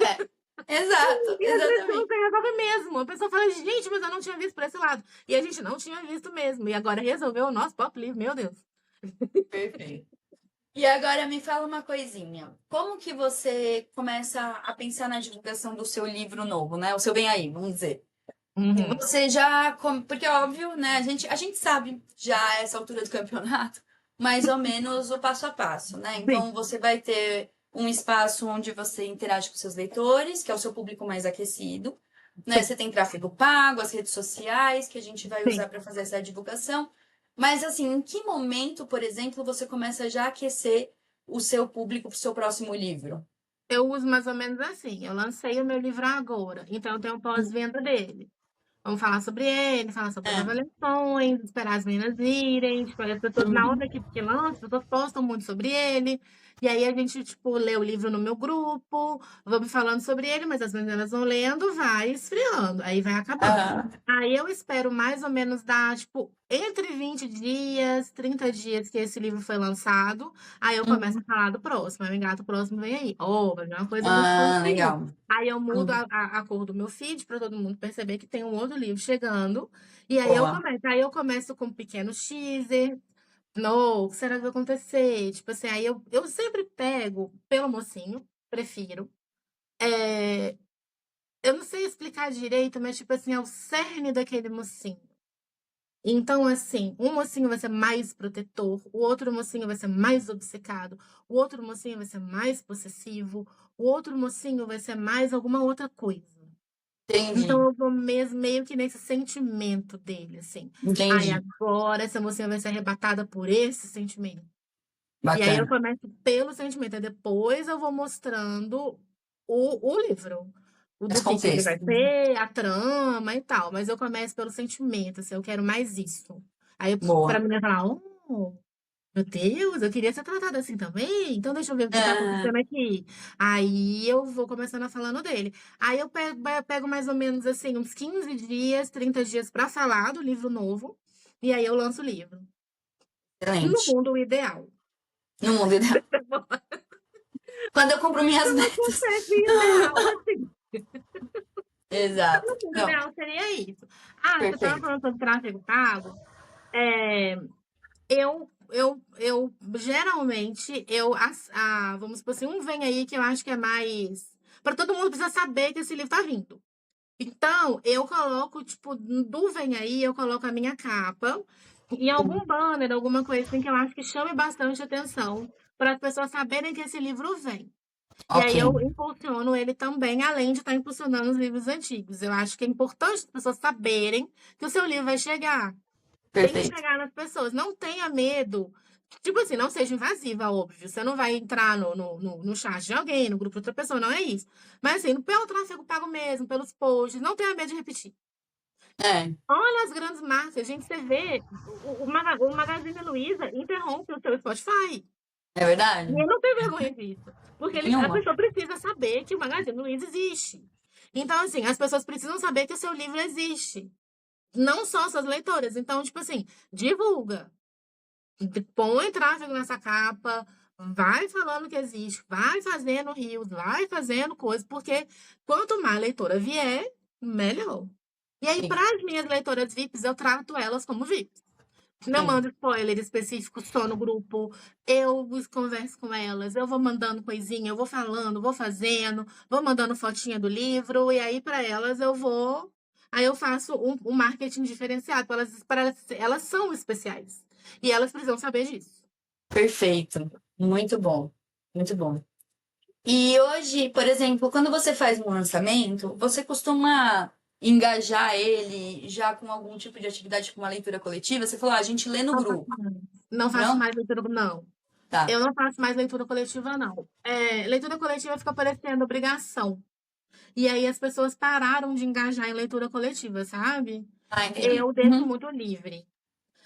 É, exato, E às vezes exatamente. você resolve mesmo. A pessoa fala, gente, mas eu não tinha visto por esse lado. E a gente não tinha visto mesmo. E agora resolveu o nosso pop livro, meu Deus. Perfeito. E agora me fala uma coisinha. Como que você começa a pensar na divulgação do seu livro novo, né? O seu Bem Aí, vamos dizer. Uhum. Você já. Porque, óbvio, né? A gente sabe já a essa altura do campeonato, mais ou menos o passo a passo, né? Sim, Então, você vai ter um espaço onde você interage com seus leitores, que é o seu público mais aquecido, né? sim, Você tem tráfego pago, as redes sociais, que a gente vai sim. usar para fazer essa divulgação. Mas, assim, em que momento, por exemplo, você começa já a aquecer o seu público para o seu próximo livro? Eu uso mais ou menos assim. Eu lancei o meu livro agora, então eu tenho um pós-venda dele. Vamos falar sobre ele, falar sobre as É. avaliações, esperar as meninas irem, tipo, as pessoas, na Uhum. outra equipe que lança, as pessoas postam muito sobre ele, e aí a gente, tipo, lê o livro no meu grupo, vamos falando sobre ele, mas as meninas vão lendo, vai esfriando, aí vai acabando. Aham. Aí eu espero mais ou menos dar, tipo, entre 20 dias, 30 dias que esse livro foi lançado, aí eu começo a Uhum. falar do próximo, aí o engato, o próximo vem aí. Oh, vai vir uma coisa gostosa Ah, aí. legal. Aí eu mudo Uhum. a cor do meu feed para todo mundo perceber que tem um outro livro chegando. E aí eu Boa. começo. Aí eu começo com um pequeno teaser. No, o que será que vai acontecer? Tipo assim, aí eu sempre pego pelo mocinho, prefiro. É, eu não sei explicar direito, mas tipo assim, é o cerne daquele mocinho. Então, assim, um mocinho vai ser mais protetor, o outro mocinho vai ser mais obcecado, o outro mocinho vai ser mais possessivo, o outro mocinho vai ser mais alguma outra coisa. Então Entendi. eu vou mesmo meio que nesse sentimento dele, assim. Aí Entendi. agora essa mocinha vai ser arrebatada por esse sentimento. E aí eu Bacana. começo pelo sentimento, aí depois eu vou mostrando o livro. O do Esse que ele vai contexto. ter, a trama e tal. Mas eu começo pelo sentimento, assim, eu quero mais isso. Aí pra Boa. mim falar, oh, meu Deus, eu queria ser tratada assim também. Então deixa eu ver o que tá Ah, acontecendo aqui. Aí eu vou começando a falando dele. Aí eu pego mais ou menos assim, uns 15 dias, 30 dias pra falar do livro novo. E aí eu lanço o livro. No excelente. mundo ideal. No mundo ideal. Quando eu compro minhas Não metas. acontece ideal, assim. Exato. No mundo Não, ideal seria isso. Ah, você estava perfeito. falando sobre tráfego pago. É, eu geralmente, vamos supor assim, um vem aí que eu acho que é mais. Para todo mundo precisa saber que esse livro tá vindo. Então, eu coloco, tipo, do vem aí, eu coloco a minha capa e algum banner, alguma coisa assim que eu acho que chame bastante atenção para as pessoas saberem que esse livro vem. E Ok. aí eu impulsiono ele também, além de estar impulsionando os livros antigos. Eu acho que é importante as pessoas saberem que o seu livro vai chegar. Tem que Perfeito. chegar nas pessoas. Não tenha medo. Tipo assim, não seja invasiva, óbvio. Você não vai entrar no chat de alguém, no grupo de outra pessoa, não é isso. Mas assim, pelo tráfego pago mesmo, pelos posts, não tenha medo de repetir. É, Olha as grandes marcas, gente, você vê, o Magazine Luiza interrompe o seu Spotify. é E verdade? ele não tem vergonha disso. Porque a Nenhuma. pessoa precisa saber que o Magazine Luiza existe. Então, assim, as pessoas precisam saber que o seu livro existe. Não só suas leitoras. Então, tipo assim, divulga. Põe tráfego nessa capa, vai falando que existe, vai fazendo rios, vai fazendo coisas, porque quanto mais leitora vier, melhor. E aí, para Sim, as minhas leitoras VIPs, eu trato elas como VIPs. Não sim. mando spoiler específico só no grupo. Eu converso com elas, eu vou mandando coisinha, eu vou falando, vou fazendo, vou mandando fotinha do livro, e aí para elas eu vou. Aí eu faço um marketing diferenciado elas são especiais. E elas precisam saber disso. Perfeito. Muito bom. Muito bom. E hoje, por exemplo, quando você faz um lançamento, você costuma engajar ele já com algum tipo de atividade, com uma leitura coletiva? Você falou, ah, a gente lê no Não faço grupo, mais. Não faço não? mais leitura, não. Tá. Eu não faço mais leitura coletiva, não. Leitura coletiva fica parecendo obrigação. E aí as pessoas pararam de engajar em leitura coletiva, sabe? Ah, entendi. Eu deixo Uhum. muito livre.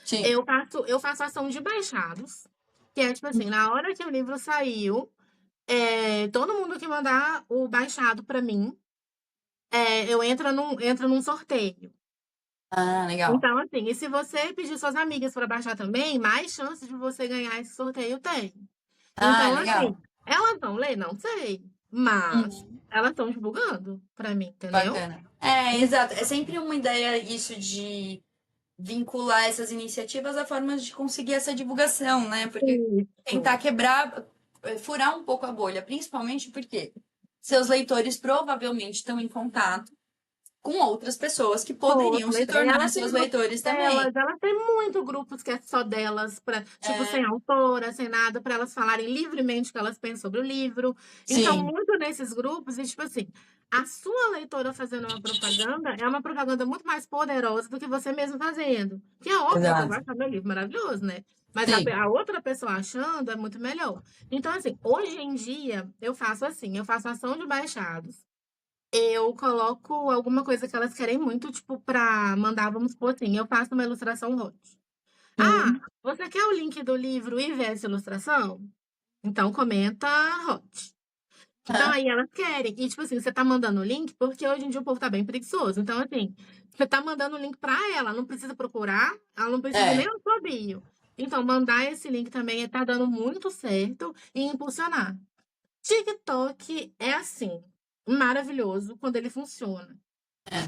Sim. Eu faço ação de baixados, que é tipo assim, na hora que o livro saiu, todo mundo que mandar o baixado para mim, eu entro num sorteio. Ah, legal. Então, assim, e se você pedir suas amigas para baixar também, mais chances de você ganhar esse sorteio tem. Ah, Então, assim, legal. elas vão ler? Não sei. Mas Uhum. elas estão divulgando para mim, entendeu? Bacana. É, exato. É sempre uma ideia isso de vincular essas iniciativas a formas de conseguir essa divulgação, né? Porque tentar Isso. quebrar, furar um pouco a bolha, principalmente porque seus leitores provavelmente estão em contato com outras pessoas que poderiam se tornar Elas têm seus grupos leitores também. delas, elas têm muito grupos que é só delas, tipo, sem É, autora, sem nada, para elas falarem livremente o que elas pensam sobre o livro. Então, sim, muito nesses grupos, e tipo assim, a sua leitora fazendo uma propaganda é uma propaganda muito mais poderosa do que você mesmo fazendo. Que é óbvio que eu exato. gosto do meu livro maravilhoso, né? Mas a, Sim. a outra pessoa achando é muito melhor. Então, assim, hoje em dia, eu faço assim, eu faço ação de baixados. Eu coloco alguma coisa que elas querem muito, tipo, pra mandar, vamos supor assim, eu faço uma ilustração hot. Ah, Uhum. você quer o link do livro e ver essa ilustração? Então comenta hot. Então Ah, aí elas querem. E tipo assim, você tá mandando o link porque hoje em dia o povo tá bem preguiçoso. Então assim, você tá mandando o link pra ela, não precisa procurar, ela não precisa nem é, da sua bio. Então mandar esse link também tá dando muito certo e impulsionar. TikTok é assim, maravilhoso quando ele funciona. é.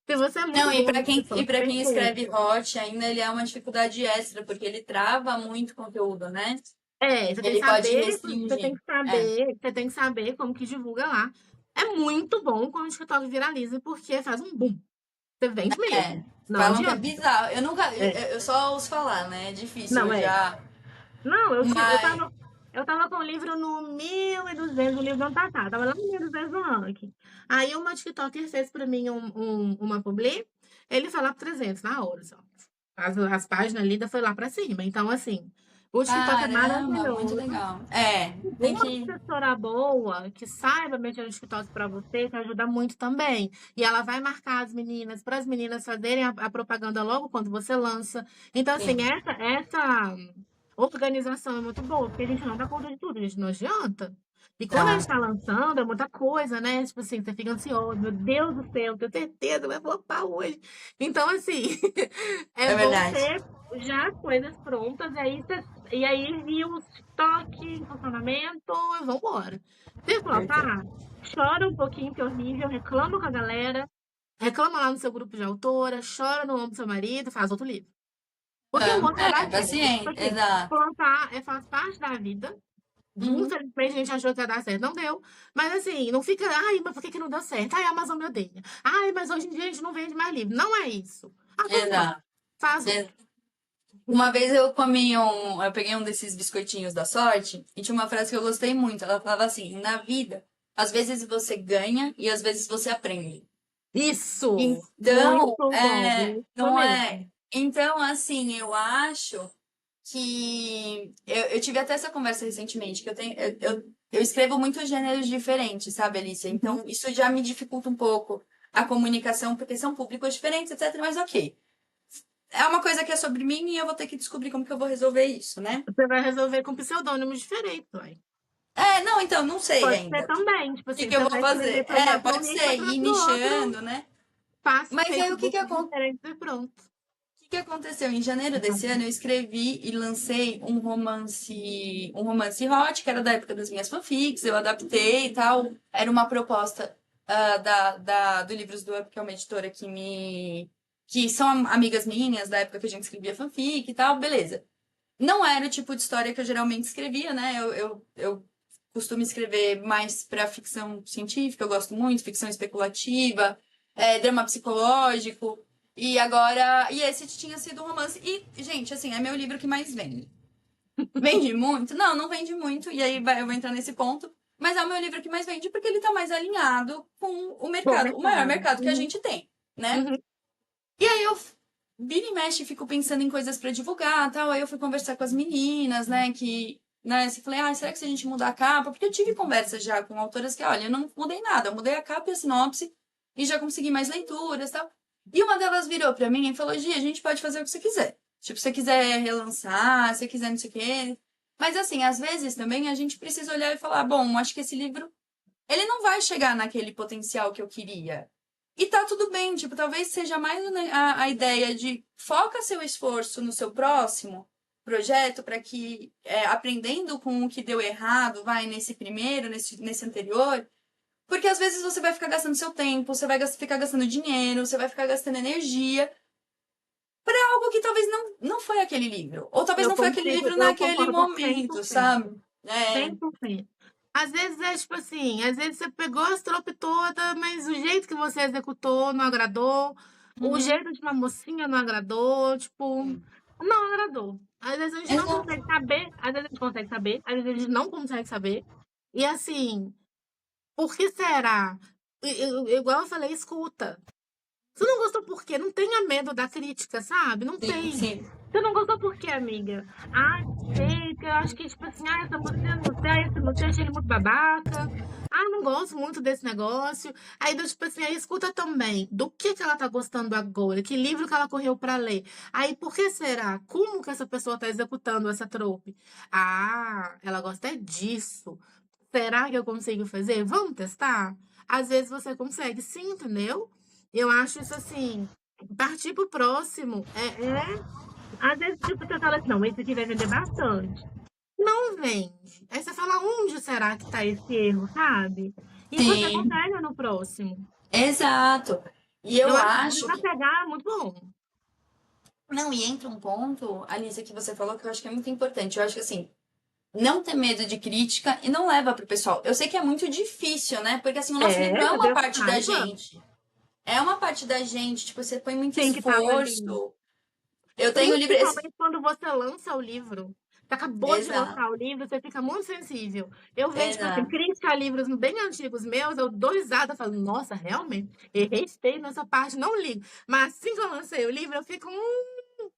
Se você é muito Não, boa no e TikTok, para quem escreve perfeito. hot, ainda ele é uma dificuldade extra, porque ele trava muito conteúdo, né? Você tem que Ele pode saber, você tem restringir. que É, saber, você tem que saber como que divulga lá. É muito bom quando o TikTok viraliza, porque faz um boom. Você vende é. mesmo. Não Falam que é adianta. bizarro. Eu nunca, É. eu só ouço falar, né? É difícil, Não, eu é. já. Não, Mas, eu tava com o livro no 1.200, o livro do ano passado. Tava lá no 1.200 no ranking. Aí uma TikToker fez pra mim uma publi, ele foi lá pro 300 na hora, só. As páginas lidas foi lá pra cima. Então, assim, o TikTok é caramba, muito maravilhoso. legal. É, tem Uma que. assessora boa, que saiba mexer no TikTok para você, te ajuda muito também. E ela vai marcar as meninas, para as meninas fazerem a propaganda logo quando você lança. Então, assim, Sim. essa organização é muito boa, porque a gente não dá conta de tudo, a gente não adianta. E quando a gente Tá. está lançando, é muita coisa, né? Tipo assim, você fica ansioso, meu Deus do céu, tenho certeza, vai flopar hoje. Então, assim, é É bom verdade. ter já as coisas prontas, e aí viu o TikTok em funcionamento e vambora. Se Perfeito. flopar, chora um pouquinho, que é horrível, reclama com a galera, reclama lá no seu grupo de autora, chora no ombro do seu marido, faz outro livro. Porque o outro vai dar certo. Tipo Paciente, assim, exato. plantar faz parte da vida. Uhum. Infelizmente, a gente achou que ia dar certo, não deu. Mas assim, não fica, ai, mas por que que não deu certo? Ai, a Amazon me odeia. Ai, mas hoje em dia a gente não vende mais livro. Não é isso. Arruma, Exato. faz outro. Uma vez eu peguei um desses biscoitinhos da sorte e tinha uma frase que eu gostei muito. Ela falava assim: na vida, às vezes você ganha e às vezes você aprende. Isso! Então, Muito bom, isso não é. mesmo. Então, assim, eu acho que eu tive até essa conversa recentemente, que eu escrevo muitos gêneros diferentes, sabe, Alicia? Uhum. Então, isso já me dificulta um pouco a comunicação, porque são públicos diferentes, etc. Mas ok. É uma coisa que é sobre mim e eu vou ter que descobrir como que eu vou resolver isso, né? Você vai resolver com pseudônimos diferentes, ué. Não, então, não sei Pode ser ainda. O também, tipo que assim, que eu você vou vai fazer? escrever para um Pode nicho, ser, outra ir para o outro, nichando, né? passa Mas aí o que que Facebook acontece? diferente e pronto. O que aconteceu? Em janeiro desse ano, eu escrevi e lancei um romance hot, que era da época das minhas fanfics, eu adaptei e tal. Era uma proposta do Livros do Up, que é uma editora que são amigas minhas, da época que a gente escrevia fanfic e tal, beleza. Não era o tipo de história que eu geralmente escrevia, né? Eu costumo escrever mais para ficção científica, eu gosto muito, ficção especulativa, drama psicológico. E esse tinha sido um romance. E, gente, assim, é meu livro que mais vende. Vende muito? Não, não vende muito. E aí eu vou entrar nesse ponto. Mas é o meu livro que mais vende porque ele tá mais alinhado com o Bom mercado, o maior mercado. mercado que a gente tem, né? Uhum. E aí eu vira e mexe, fico pensando em coisas pra divulgar, tal. Aí eu fui conversar com as meninas, né, assim, falei, será que se a gente mudar a capa? Porque eu tive conversas já com autoras que, olha, eu não mudei nada, eu mudei a capa e a sinopse e já consegui mais leituras, tal. E uma delas virou pra mim e falou, Gia, a gente pode fazer o que você quiser. Tipo, se você quiser relançar, se você quiser não sei o quê. Mas assim, às vezes também a gente precisa olhar e falar, bom, acho que esse livro, ele não vai chegar naquele potencial que eu queria. E tá tudo bem, tipo, talvez seja mais a ideia de foca seu esforço no seu próximo projeto para que, aprendendo com o que deu errado, vai nesse primeiro, nesse anterior, porque às vezes você vai ficar gastando seu tempo, você vai ficar gastando dinheiro, você vai ficar gastando energia para algo que talvez não foi aquele livro. Ou talvez não foi aquele livro Eu naquele concordo momento, 100%. sabe? É, 100%. Às vezes é tipo assim, às vezes você pegou as tropes todas, mas o jeito que você executou não agradou, o uhum, jeito de uma mocinha não agradou, tipo, não agradou. Às vezes a gente não exato. consegue saber, às vezes a gente consegue saber, às vezes a gente não consegue saber. E assim, por que será? Igual eu falei, escuta. Você não gostou por quê? Não tenha medo da crítica, sabe? Não Sim, tem. sim. Você não gostou por quê, amiga? Ah, sei, que eu acho que, tipo assim, essa música, eu não sei, esse você achei ele muito babaca. Ah, não gosto muito desse negócio. Aí, tipo assim, aí escuta também. Do que ela tá gostando agora? Que livro que ela correu pra ler? Aí, por que será? Como que essa pessoa tá executando essa trope? Ah, ela gosta é disso. Será que eu consigo fazer? Vamos testar? Às vezes você consegue, sim, entendeu? Eu acho isso assim, partir pro próximo às vezes, tipo, você fala assim, não, esse aqui vai vender bastante. Não vende. Aí você fala, onde será que tá esse erro, sabe? E você não Sim, pega no próximo. exato. E Eu eu acho que acho pra que. pegar é muito bom. Não, e entra um ponto, Alice, que você falou que eu acho que é muito importante. Eu acho que assim, não ter medo de crítica e não leva pro pessoal. Eu sei que é muito difícil, né? Porque assim, o nosso livro é É, uma deu parte da raiva. gente. É uma parte da gente, tipo, você põe muito Tem que estar ali. esforço. Eu tenho o livro. Principalmente quando você lança o livro. Você acabou de Exato, lançar o livro, você fica muito sensível. Eu vejo, tipo assim, exato. crítica a livros bem antigos meus, eu dou risada, falo, nossa, realmente, errei feio nessa parte, não ligo. Mas assim que eu lancei o livro, eu fico,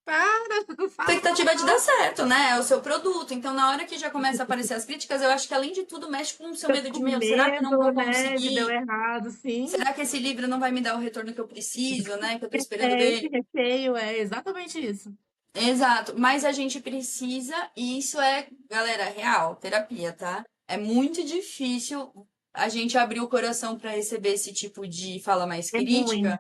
para, não fala mal, Expectativa de dar não. certo, né? É o seu produto. Então, na hora que já começa a aparecer as críticas, eu acho que além de tudo mexe com o seu Fica medo de, com meu, será que eu não vou medo, né, que deu conseguir? errado, sim. Será que esse livro não vai me dar o retorno que eu preciso, né? Que eu tô esperando É, esse dele? receio é exatamente isso. Exato, mas a gente precisa, e isso é, galera, real, terapia, tá? É muito difícil a gente abrir o coração para receber esse tipo de fala mais É ruim, crítica,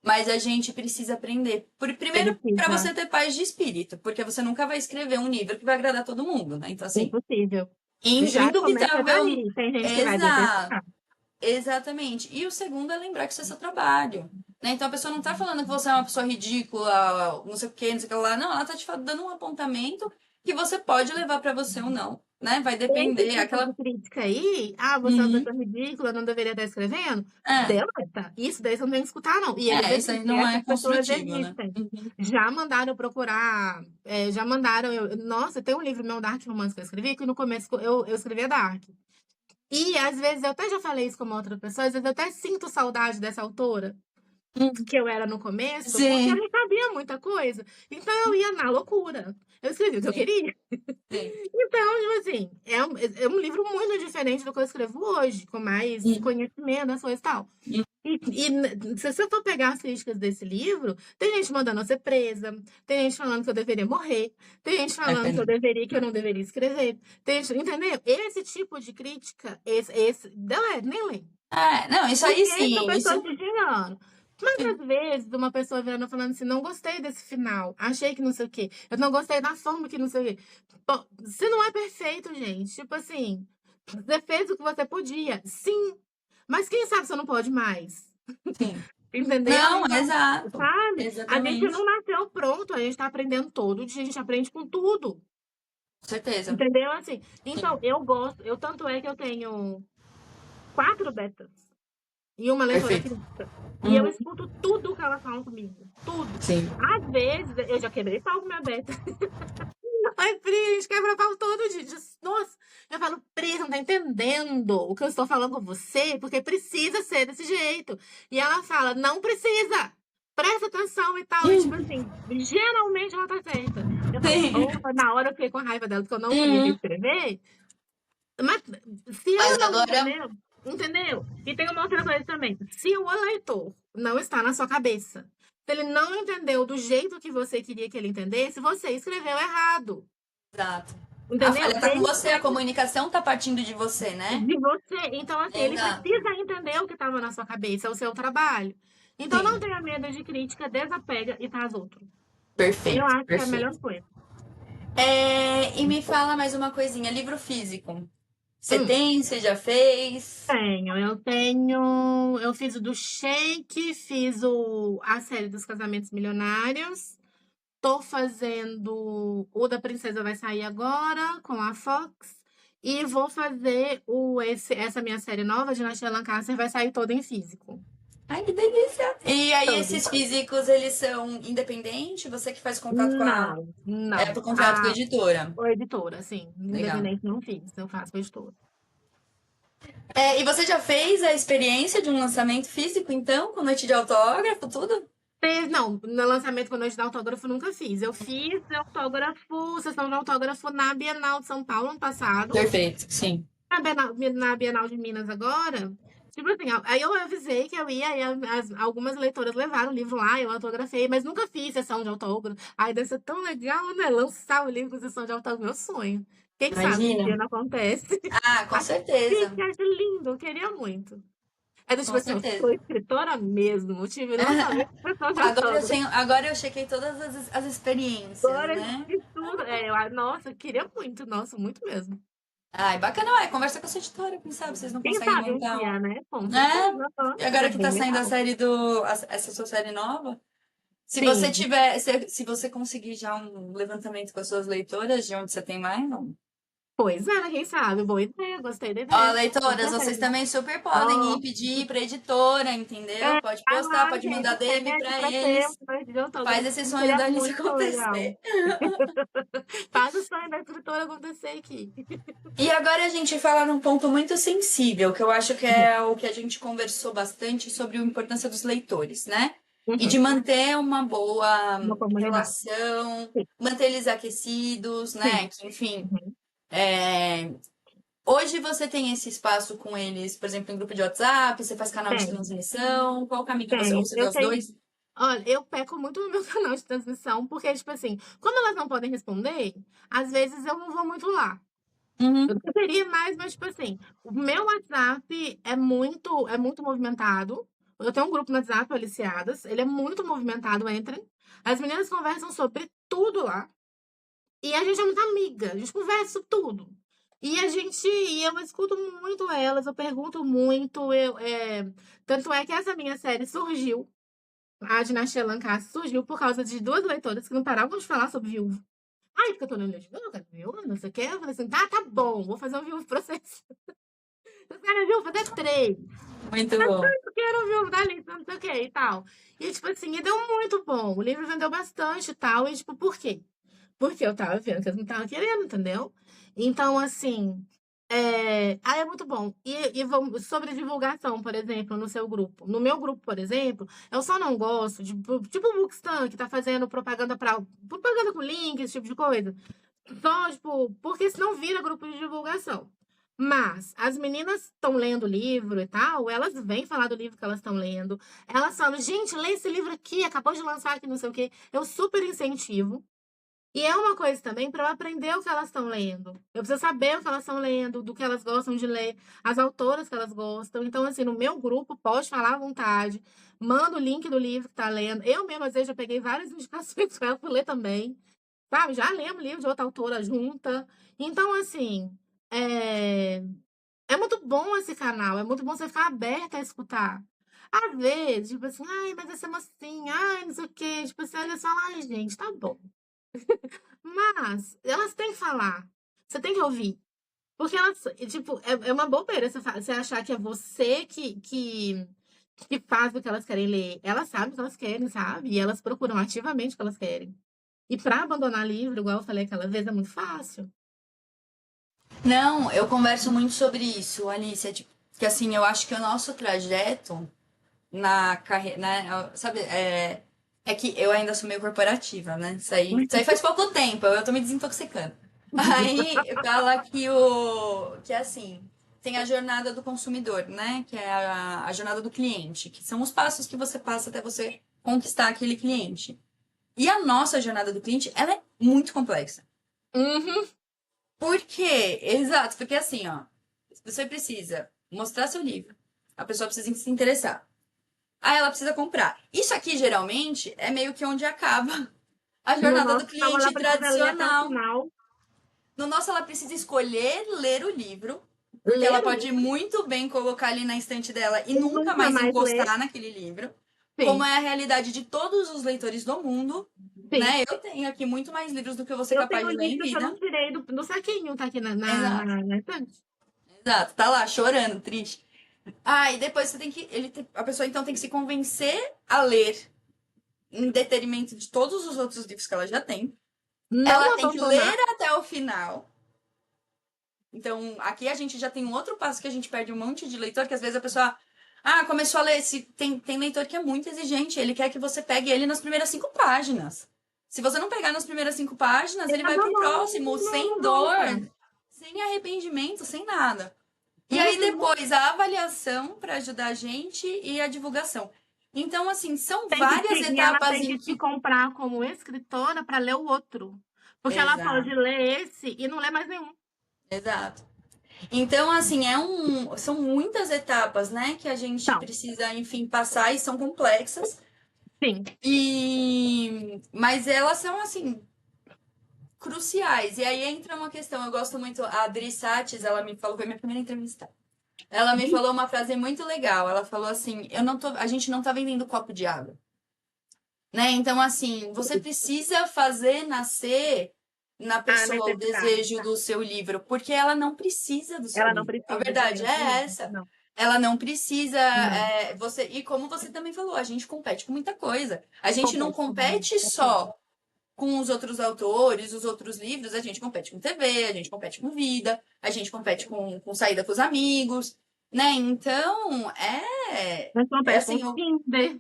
mas a gente precisa aprender. Primeiro, para precisa. você ter paz de espírito, porque você nunca vai escrever um livro que vai agradar todo mundo, né? Então, assim, Impossível. Já começa indubitavelmente. daí. Tem gente que vai Exato. detestar. Exatamente. E o segundo é lembrar que isso é seu trabalho. Né? Então a pessoa não tá falando que você é uma pessoa ridícula, não sei o que, não sei o que lá. Não, ela tá te dando um apontamento que você pode levar pra você ou não. Né? Vai Esse depender. tipo de crítica aí, ah, você é uma Uhum. pessoa ridícula, não deveria estar escrevendo, É, deleta. Isso daí você não tem que escutar, não. E eles isso aí existem, não é essas pessoas construtivo, né? existem. Uhum. Já mandaram procurar, já mandaram. Nossa, tem um livro meu, Dark Romance, que eu escrevi, que no começo eu escrevia Dark. E às vezes eu até já falei isso com uma outra pessoa, às vezes eu até sinto saudade dessa autora Uhum. que eu era no começo, porque eu Sim, não sabia muita coisa. Então eu ia na loucura. Eu escrevi o que eu sim, queria. sim. Então, tipo assim, é um livro muito diferente do que eu escrevo hoje, com mais Uhum. conhecimento das coisas e tal. Se você for pegar as críticas desse livro, tem gente mandando eu ser presa, tem gente falando que eu deveria morrer, tem gente É, falando que eu não deveria escrever. Entendeu? Esse tipo de crítica, delete, nem lê. não, isso aí Porque são sim, isso. pessoas desligando. Mas Sim. às vezes, uma pessoa virando e falando assim, não gostei desse final, achei que não sei o quê, eu não gostei da forma que não sei o quê. Pô, você não é perfeito, gente. Tipo assim, você fez o que você podia, sim. Mas quem sabe você não pode mais? Sim. Entendeu? Não, Então, exato. sabe? A gente Exatamente. não nasceu pronto, a gente tá aprendendo todo dia, a gente aprende com tudo. Com certeza. Entendeu? Assim, Sim. então, eu gosto, tanto é que eu tenho 4 betas e uma leitora Perfeito. crítica. E eu Uhum. escuto tudo que elas falam comigo. Tudo. Sim. Às vezes, eu já quebrei pau com minha beta. Ai, Pri, a gente quebra pau todo dia. Nossa, eu falo, Pri, você não tá entendendo o que eu estou falando com você, porque precisa ser desse jeito. E ela fala, não precisa. Presta atenção e tal. E, tipo assim, geralmente ela tá certa. Eu falo, Sim. opa, na hora eu fiquei com raiva dela, porque eu não queria Uhum. reescrever. Mas se ela Mas não agora. entendeu, entendeu? E tem uma outra coisa também. Se o leitor não está na sua cabeça, se ele não entendeu do jeito que você queria que ele entendesse, você escreveu errado. Exato. A Entendeu? falha Se tá com ele você, a escreve comunicação tá partindo de você, né? de você, então assim, ele Exato. precisa entender o que estava na sua cabeça, é o seu trabalho. Então não Sim. tenha medo de crítica, desapega e faz outro. Eu Perfeito, acho que é a melhor perfeito. coisa. E me fala mais uma coisinha, livro físico. Você Hum. tem? Você já fez? Eu fiz o do Shake, fiz a série dos Casamentos Milionários. Tô fazendo o da Princesa vai sair agora com a Fox e vou fazer essa minha série nova, Dinastia Lancaster, vai sair toda em físico. Ai, que delícia! E aí, Toda. esses físicos, eles são independentes? Você que faz contato com a. Não, É, não. por contrato com a editora. A editora, sim. Legal. Independente não fiz, eu faço com a editora. E você já fez a experiência de um lançamento físico, então, com noite de autógrafo, tudo? Não, no lançamento com a noite de autógrafo nunca fiz. Eu fiz sessão de autógrafo na Bienal de São Paulo ano passado. Perfeito, sim. Na Bienal de Minas agora, tipo assim, aí eu avisei que eu ia, aí algumas leitoras levaram o livro lá, eu autografei, mas nunca fiz sessão de autógrafo. Aí deve ser tão legal, né? Lançar o livro com sessão de autógrafo, meu sonho. Quem sabe um dia Imagina. não acontece. Ah, com Acho certeza. chique, acho lindo, eu queria muito. É do tipo Com assim, eu sou certeza. escritora mesmo, eu tive lançamento de sessão de autógrafo. Agora eu chequei todas as experiências, Agora eu né? fiz tudo. Nossa, eu queria muito, nossa, muito mesmo. Ai, bacana, conversa com a sua editora, quem sabe vocês não Quem conseguem sabe um montar dia, um. né? Com Né? certeza. Aham. E agora É que bem tá saindo a legal. série essa sua série nova, se você Sim. tiver, se você conseguir já um levantamento com as suas leitoras, de onde você tem mais, não. Pois é, quem sabe? Boa ideia, gostei da Ó, ideia. Com leitoras, vocês certeza. também super podem ir Ó, pedir pra editora, entendeu? Pode vai postar, lá, pode mandar gente, DM pede pra pra ter eles. um monte de Faz autógrafo. esse sonho Seria da Alice muito legal. acontecer. Faz o sonho da escritora acontecer aqui. E agora a gente fala num ponto muito sensível, que eu acho que é o que a gente conversou bastante sobre a importância dos leitores, né? E de Uhum. manter uma boa Uma comunidade. relação, Sim, manter eles aquecidos, sim. né? Que, enfim, Uhum. é, hoje você tem esse espaço com eles, por exemplo, em grupo de WhatsApp, você faz canal de Tem, transmissão, qual o caminho que você, ou tem. você vê Eu os tenho. dois? Olha, eu peco muito no meu canal de transmissão, porque, tipo assim, como elas não podem responder, às vezes eu não vou muito lá. Eu Uhum. deveria mais, mas, tipo assim, o meu WhatsApp é muito movimentado. Eu tenho um grupo no WhatsApp, Aliciadas, ele é muito movimentado, entrem. As meninas conversam sobre tudo lá. E a gente é muito amiga, a gente conversa sobre tudo. Eu escuto muito elas, eu pergunto muito. Tanto é que essa minha série surgiu, a Dinastia Lancaster surgiu por causa de duas leitoras que não paravam de falar sobre viúva. Ai, porque eu tô lendo de viúva, eu quero viúva, não sei o quê. Eu falei assim, tá bom, vou fazer um viúva pra vocês. Eu quero viúva, fazer três. Muito bom. Eu quero viúva da lista, não sei o quê e tal. E, tipo assim, e deu muito bom. O livro vendeu bastante e tal. E, tipo, por quê? Porque eu tava vendo que eles não estavam querendo, entendeu? Então, assim, é muito bom. Sobre divulgação, por exemplo, no seu grupo. No meu grupo, por exemplo, eu só não gosto de, tipo, o Bookstan, que tá fazendo propaganda com link, esse tipo de coisa. Só, tipo, porque senão vira grupo de divulgação. Mas as meninas estão lendo o livro e tal, elas vêm falar do livro que elas estão lendo. Elas falam, gente, lê esse livro aqui, acabou de lançar aqui, não sei o quê. Eu super incentivo. E é uma coisa também para eu aprender o que elas estão lendo. Eu preciso saber o que elas estão lendo, do que elas gostam de ler, as autoras que elas gostam. Então, assim, no meu grupo, pode falar à vontade. Manda o link do livro que tá lendo. Eu mesma, às vezes, já peguei várias indicações para ela pra ler também. Sabe? Já lemos livro de outra autora junta. Então, assim, é... é muito bom esse canal. É muito bom você ficar aberta a escutar. Às vezes, tipo assim, ai, mas essa mocinha, ai, não sei o quê. Tipo assim, eles falam, ai, gente, tá bom. Mas elas têm que falar. Você tem que ouvir. Porque elas, tipo, é uma bobeira você achar que é você que faz o que elas querem ler. Elas sabem o que elas querem, sabe? E elas procuram ativamente o que elas querem. E para abandonar livro, igual eu falei aquela vez, é muito fácil. Não, eu converso muito sobre isso, Alice. Tipo, que assim, eu acho que o nosso trajeto na carreira, né, sabe, é que eu ainda sou meio corporativa, né? Isso aí faz pouco tempo, eu tô me desintoxicando. Aí fala que assim, tem a jornada do consumidor, né? Que é a jornada do cliente, que são os passos que você passa até você conquistar aquele cliente. E a nossa jornada do cliente, ela é muito complexa. Uhum. Por quê? Exato, porque assim, ó, você precisa mostrar seu livro, a pessoa precisa se interessar. Aí ela precisa comprar. Isso aqui, geralmente, é meio que onde acaba a No jornada do nosso, não, ela cliente precisa ler até o tradicional. final. No nosso, ela precisa escolher ler o livro, porque ela Ler o pode livro muito bem colocar ali na estante dela e e nunca nunca mais mais ler. encostar naquele livro, como Sim, é a realidade de todos os leitores do mundo, sim. né? Eu tenho aqui muito mais livros do que eu vou ser Eu capaz tenho um de ler em livro que eu não vida. tirei do saquinho, tá aqui Exato, na estante. exato. Tá lá chorando, triste. Ah, e depois você tem que. A pessoa então tem que se convencer a ler em detrimento de todos os outros livros que ela já tem. Ela Não tem que abandonar. ler até o final. Então, aqui a gente já tem um outro passo que a gente perde um monte de leitor, que às vezes a pessoa. Ah, começou a ler. Tem leitor que é muito exigente, ele quer que você pegue ele nas primeiras 5 páginas. Se você não pegar nas primeiras 5 páginas, Ele ele vai pro abandona, próximo, não sem dor, volta. sem arrependimento, sem nada. E aí Uhum. depois a avaliação para ajudar a gente e a divulgação. Então, assim, são Tem que várias te, e ela etapas tem em que te que. comprar como escritora para ler o outro. Porque ela pode Exato, ler esse e não ler mais nenhum. exato. Então, assim, são muitas etapas, né, que a gente Então, precisa, enfim, passar e são complexas. sim. Mas elas são, assim, cruciais. E aí entra uma questão, eu gosto muito, a Adri Sates, ela me falou, foi minha primeira entrevista. Ela me falou uma frase muito legal. Ela falou assim: a gente não tá vendendo copo de água. Né? Então, assim, você precisa fazer nascer na A pessoa o necessidade, desejo tá? do seu livro, porque ela não precisa do seu Ela não livro. A precisa de ler verdade o seu é livro. essa. Não, Ela não precisa. não. E como você também falou, a gente compete com muita coisa. A gente não Compete com compete muita coisa. só com os outros autores, os outros livros, a gente compete com TV, a gente compete com vida, a gente compete com saída com os amigos, né? Então, Mas é compete com assim, o Tinder,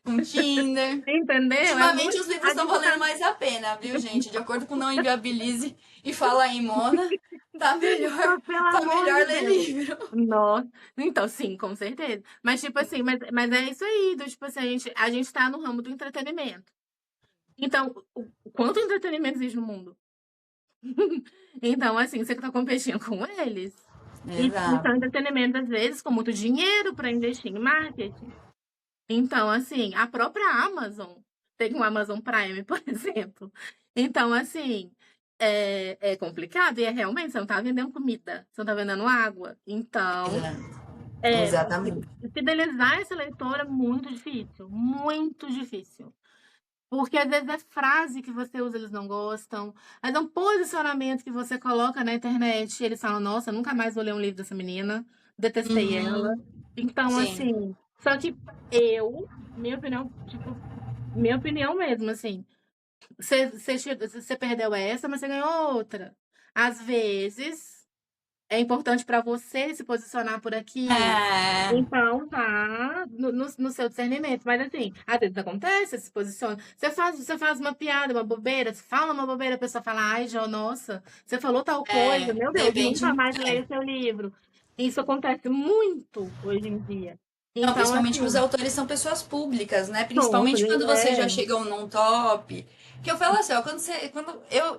com Tinder. entendeu? É Ultimamente muito. os livros A estão gente tá. valendo mais a pena, viu, gente? De acordo com o Não Inviabilize e Fala aí, Mona, tá melhor, Oh, pelo tá amor melhor de ler Deus. livro. Nossa. Então, sim, com certeza. Mas, tipo assim, mas é isso aí. Tipo assim, a gente tá no ramo do entretenimento. Então, quanto entretenimento existe no mundo? Então, assim, você tá competindo com eles. E Exato. são entretenimento, às vezes, com muito dinheiro para investir em marketing. Então, assim, a própria Amazon tem um Amazon Prime, por exemplo. Então, assim, é complicado. E é realmente, você não tá vendendo comida, você não tá vendendo água. Então, Exatamente. fidelizar esse leitor é muito difícil, muito difícil. Porque às vezes é frase que você usa, eles não gostam. Mas é um posicionamento que você coloca na internet e eles falam, nossa, nunca mais vou ler um livro dessa menina, detestei ela. Uhum. Então, Sim. assim, só que minha opinião, tipo, minha opinião mesmo, assim, você perdeu essa, mas você ganhou outra. Às vezes, é importante para você se posicionar por aquilo. É, Então, tá no seu discernimento. Mas, assim, às vezes acontece, você se posiciona. Você faz uma piada, uma bobeira, você fala uma bobeira, a pessoa fala, ai, Jô, nossa, você falou tal coisa, meu Deus, depende. nunca mais leio seu livro. Isso acontece muito hoje em dia. Não, Então, principalmente que os assim, autores são pessoas públicas, né? pronto, Principalmente quando você já é. chegam num top. Que eu falo assim, ó, quando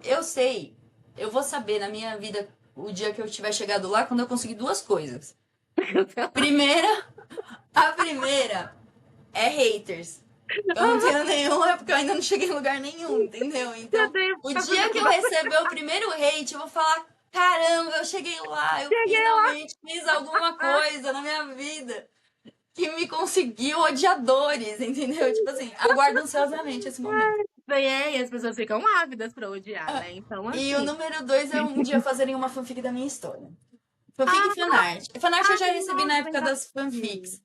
eu sei, eu vou saber na minha vida o dia que eu tiver chegado lá, quando eu conseguir duas coisas. Primeira, a primeira é haters. Eu não tenho nenhum, é porque eu ainda não cheguei em lugar nenhum, entendeu? Meu Então, Deus, o tá dia que fazendo eu receber o primeiro hate, eu vou falar: caramba, eu cheguei lá, eu cheguei finalmente fiz alguma lá. coisa na minha vida que me conseguiu odiadores, entendeu? Tipo assim, aguardo ansiosamente esse momento. E as pessoas ficam ávidas pra odiar, né? Então, E o assim. número dois é um dia fazerem uma fanfic da minha história. Fanfic e Ah, fanart. Fanart eu já recebi na nossa, época das verdade. fanfics.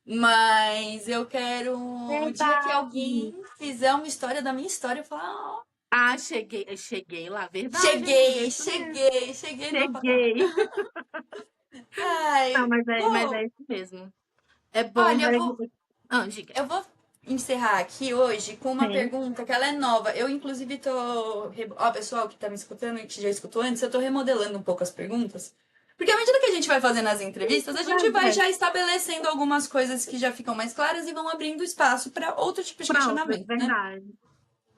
Mas eu quero o dia que Verdade. alguém fizer uma história da minha história, eu falar, ó, Ah, cheguei lá, verdade, amiga, cheguei, isso mesmo. cheguei no meu patamar. Cheguei. Não, Ai, mas é pô, isso mesmo. É bom olha, para. Ah, diga. eu vou encerrar aqui hoje com uma Sim. pergunta que ela é nova. Eu, inclusive, ó, pessoal que tá me escutando e que já escutou antes, eu tô remodelando um pouco as perguntas. Porque à medida que a gente vai fazendo as entrevistas, a gente vai É, já estabelecendo algumas coisas que já ficam mais claras e vão abrindo espaço para outro tipo de pronto, é questionamento, né? verdade.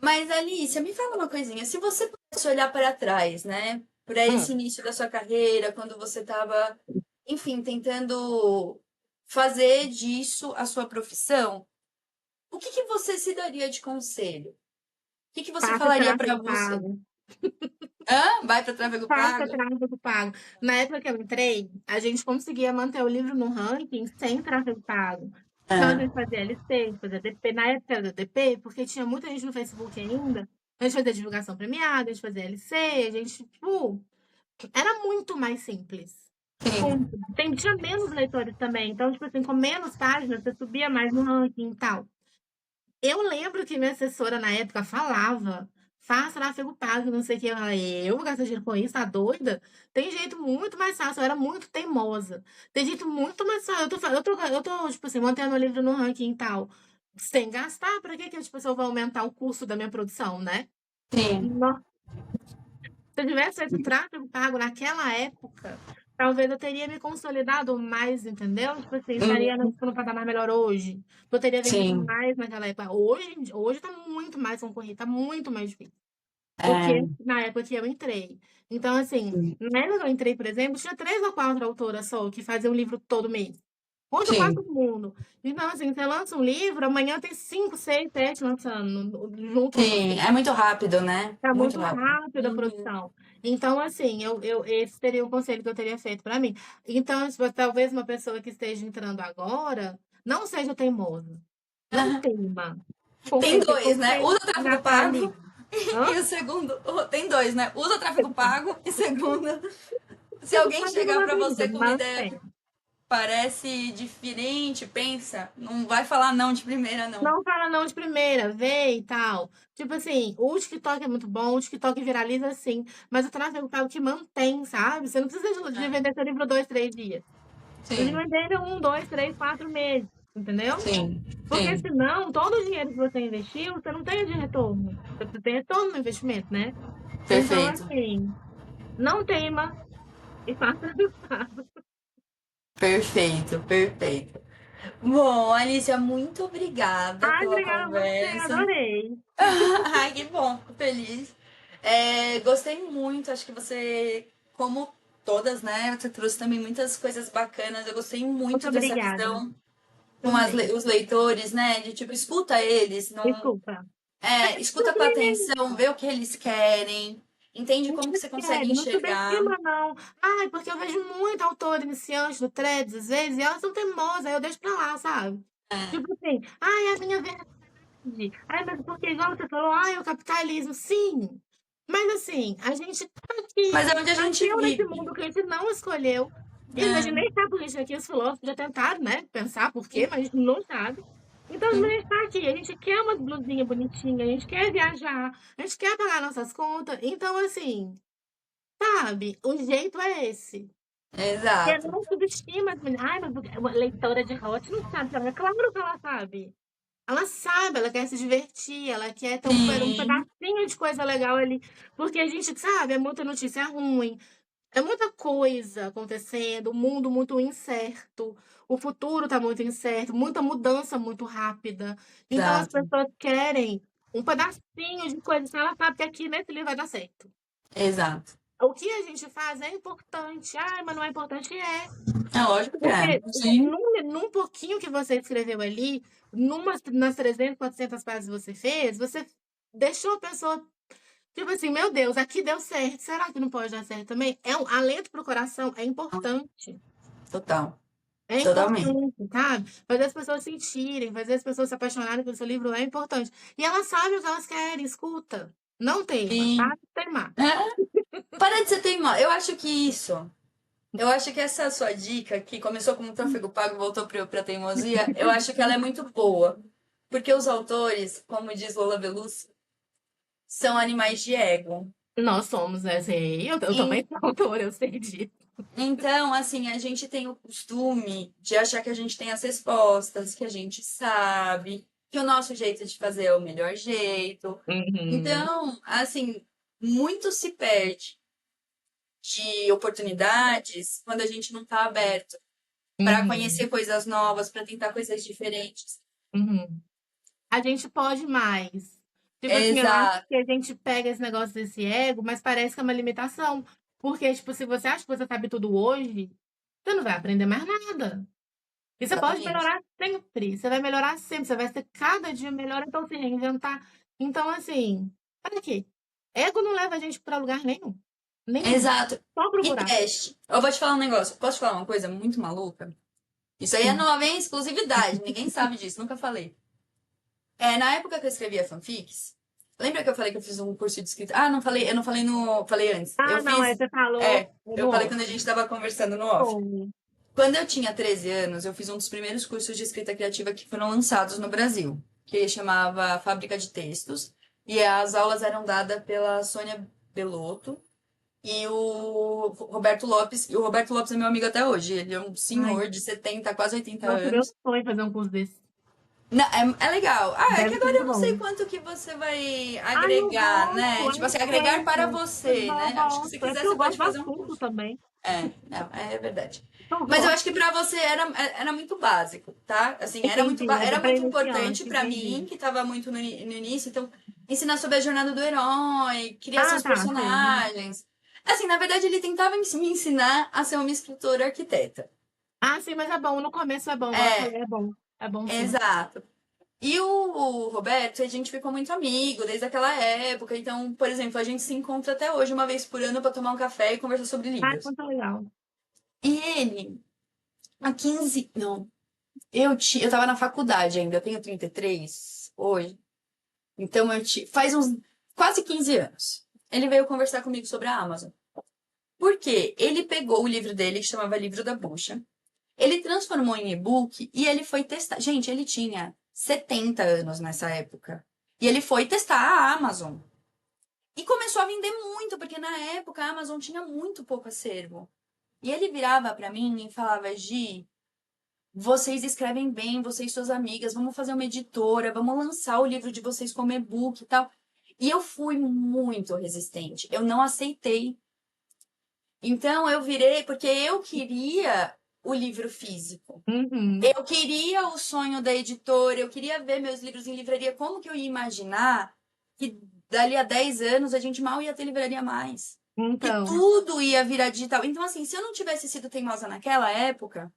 Mas, Alicia, me fala uma coisinha. Se você pudesse olhar para trás, né, para esse Hum. início da sua carreira, quando você estava, enfim, tentando fazer disso a sua profissão, o que que você se daria de conselho? O que que você Faça falaria para tráfego você? pago. Hã? Vai para tráfego Faça pago? tráfego pago. Na época que eu entrei, a gente conseguia manter o livro no ranking sem tráfego pago. Então a Ah, gente fazia LC, fazia DP. Na época era DP, porque tinha muita gente no Facebook ainda. A gente fazia divulgação premiada, a gente fazia LC, a gente, tipo, era muito mais simples. sim. Tinha menos leitores também. Então, tipo assim, com menos páginas, você subia mais no ranking e tal. Eu lembro que minha assessora na época falava: faça tráfego pago, não sei o que. Eu falei, eu vou gastar dinheiro com isso, tá doida? Tem jeito muito mais fácil. Eu era muito teimosa. Tem jeito muito mais fácil. Eu tô, tipo assim, mantendo o livro no ranking e tal. Sem gastar, pra que tipo, se eu vou aumentar o custo da minha produção, né? Sim. Nossa, se eu tivesse feito tráfego pago naquela época, talvez eu teria me consolidado mais, entendeu? Tipo assim, estaria no patamar melhor hoje. Eu teria vendido Sim. mais naquela época. Hoje tá muito mais concorrido, tá muito mais difícil do que É, na época que eu entrei. Então, assim, na época que eu entrei, por exemplo, tinha 3 ou 4 autoras só que faziam um livro todo mês. Hoje é quase sim. todo mundo. Então, assim, você lança um livro, amanhã tem 5, 6, 7 lançando junto com Sim. você. É muito rápido, né? Tá Muito muito rápido. rápido a Uhum. produção. Então, assim, esse seria o conselho que eu teria feito para mim. Então, tipo, talvez uma pessoa que esteja entrando agora não seja teimosa. Não teima. Tem dois, né? Porque Usa tráfego já tá pago. ali. Hã? E o segundo, tem dois, né? Usa tráfego pago. E segundo, se Tráfego alguém pago é chegar uma pra vida, você com uma mas ideia que tem. parece diferente, pensa, não vai falar não de primeira, não. Não fala não de primeira, vê e tal. Tipo assim, o TikTok é muito bom, o TikTok viraliza sim, mas o tráfego pago te mantém, sabe? Você não precisa de vender seu livro 2, 3 dias. Você tem que Sim, vender ele 1, 2, 3, 4 meses, entendeu? sim, Porque sim. senão, todo o dinheiro que você investiu, você não tem de retorno. Você tem retorno no investimento, né? Então, Perfeito, assim, não teima e faça resultado. perfeito, perfeito. Bom, Alicia, muito obrigada Ai, pela obrigada a você, conversa. adorei. Ai, que bom, fico feliz. Gostei muito, acho que você, como todas, né? Você trouxe também muitas coisas bacanas. Eu gostei Muito muito dessa obrigada visão com também. os leitores, né? De tipo, escuta eles, não, Desculpa. escuta com atenção, vê o que eles querem, entende como que você consegue Sério, não enxergar. subestima, não. Ai, porque eu vejo muito autor iniciante no Threads, às vezes, e elas são teimosas, aí eu deixo pra lá, sabe? Tipo assim, ai, é a minha verdade. Ai, mas porque, igual você falou, ai, o capitalismo. Sim, mas assim, a gente tá aqui, Mas é onde a gente nasceu nesse vive. mundo que a gente não escolheu. E a gente nem sabe por que a gente tá aqui, os filósofos já tentaram, né, pensar por quê, mas a gente não sabe. Então, a gente tá aqui, a gente quer umas blusinhas bonitinhas, a gente quer viajar, a gente quer pagar nossas contas. Então, assim, sabe, o jeito é esse. Porque Exato. não subestima as meninas. Ai, mas uma leitora de Hot não sabe. Claro que ela sabe. Ela sabe, ela quer se divertir, ela quer ter um Sim, pedacinho de coisa legal ali. Porque a gente sabe, é muita notícia ruim, é muita coisa acontecendo, o mundo muito incerto, o futuro tá muito incerto, muita mudança muito rápida. Então as exato. pessoas querem um pedacinho de coisa, assim, ela sabe que aqui nesse livro vai dar certo. Exato. O que a gente faz é importante. Ah, mas não é importante? É. É lógico que é. Porque Sim. num pouquinho que você escreveu ali, nas 300, 400 páginas que você deixou a pessoa, tipo assim, meu Deus, aqui deu certo, será que não pode dar certo também? Alento para o coração é importante. Total. É Totalmente. importante, sabe? Fazer as pessoas sentirem, fazer as pessoas se apaixonarem pelo seu livro é importante. E elas sabem o que elas querem, escuta. Não teima, Sim. para de teimar. É, para de ser teimosa. Eu acho que isso. Eu acho que essa sua dica, que começou como tráfego pago e voltou pra teimosia, eu acho que ela é muito boa. Porque os autores, como diz Lola Veloso, são animais de ego. Nós somos, né? Sei, eu também En- sou autora, eu sei disso. Então, assim, a gente tem o costume de achar que a gente tem as respostas, que a gente sabe, que o nosso jeito de fazer é o melhor jeito. Uhum, Então, assim, muito se perde de oportunidades quando a gente não está aberto para conhecer uhum, coisas novas, para tentar coisas diferentes. uhum. A gente pode mais. Tipo assim, eu acho Exato, que a gente pega esse negócio desse ego, mas parece que é uma limitação. Porque, tipo, se você acha que você sabe tudo hoje, você não vai aprender mais nada. E você pode exatamente. melhorar sempre. Você vai melhorar sempre. Você vai ser cada dia melhor, então se reinventar. Então, assim, para quê? Ego não leva a gente para lugar nenhum. Nenhum. Exato. Só E procurar. teste. Eu vou te falar um negócio. Posso te falar uma coisa muito maluca? Isso aí é Sim. nova, hein? Exclusividade. Ninguém sabe disso, nunca falei. Na época que eu escrevia fanfics, lembra que eu falei que eu fiz um curso de escrita? Ah, não falei, eu não falei no. Falei antes. Eu Ah, não, fiz. você falou Eu no falei off. quando a gente tava conversando no off. Foi. Quando eu tinha 13 anos, eu fiz um dos primeiros cursos de escrita criativa que foram lançados no Brasil, que chamava Fábrica de Textos. E as aulas eram dadas pela Sônia Belotto e o Roberto Lopes. E o Roberto Lopes é meu amigo até hoje. Ele é um Ai, senhor de 70, quase 80 nossa, meu anos. sonho é fazer um curso desse. Não, é legal. Ah, é que Deve ser agora muito eu não sei bom. quanto que você vai Ai, eu agregar, né? gosto, Tipo ai, assim, eu agregar para gosto. você, Eu né? Acho que se gosto. É quiser, porque eu você pode gosto do fazer um assunto curso. também. Não, é verdade. Eu Mas eu gosto. acho que pra você era muito básico, tá? Assim, Entendi, era para muito importante iniciante, pra mim, entendi. que tava muito no início. Então, ensinar sobre a jornada do herói, criar Ah, seus tá, sei. personagens. Assim, na verdade, ele tentava me ensinar a ser uma escritora arquiteta. Ah, sim, mas é bom. No começo é bom, igual eu falei, É, é bom. É bom sim. exato. E o Roberto, a gente ficou muito amigo desde aquela época. Então, por exemplo, a gente se encontra até hoje uma vez por ano pra tomar um café e conversar sobre Ah, livros. muito legal. E ele, há 15, não, eu tava na faculdade ainda, eu tenho 33 hoje. Então faz uns quase 15 anos. Ele veio conversar comigo sobre a Amazon. Por quê? Ele pegou o livro dele, que chamava Livro da Bucha. Ele transformou em e-book e ele foi testar. Gente, ele tinha 70 anos nessa época. E ele foi testar a Amazon. E começou a vender muito, porque na época a Amazon tinha muito pouco acervo. E ele virava pra mim e falava: Gi, vocês escrevem bem, vocês e suas amigas, vamos fazer uma editora, vamos lançar o livro de vocês como e-book e tal. E eu fui muito resistente, eu não aceitei. Então eu virei, porque eu queria o livro físico. Uhum. Eu queria o sonho da editora, eu queria ver meus livros em livraria. Como que eu ia imaginar que dali a 10 anos a gente mal ia ter livraria mais? Que Então, tudo ia virar digital. Então, assim, se eu não tivesse sido teimosa naquela época,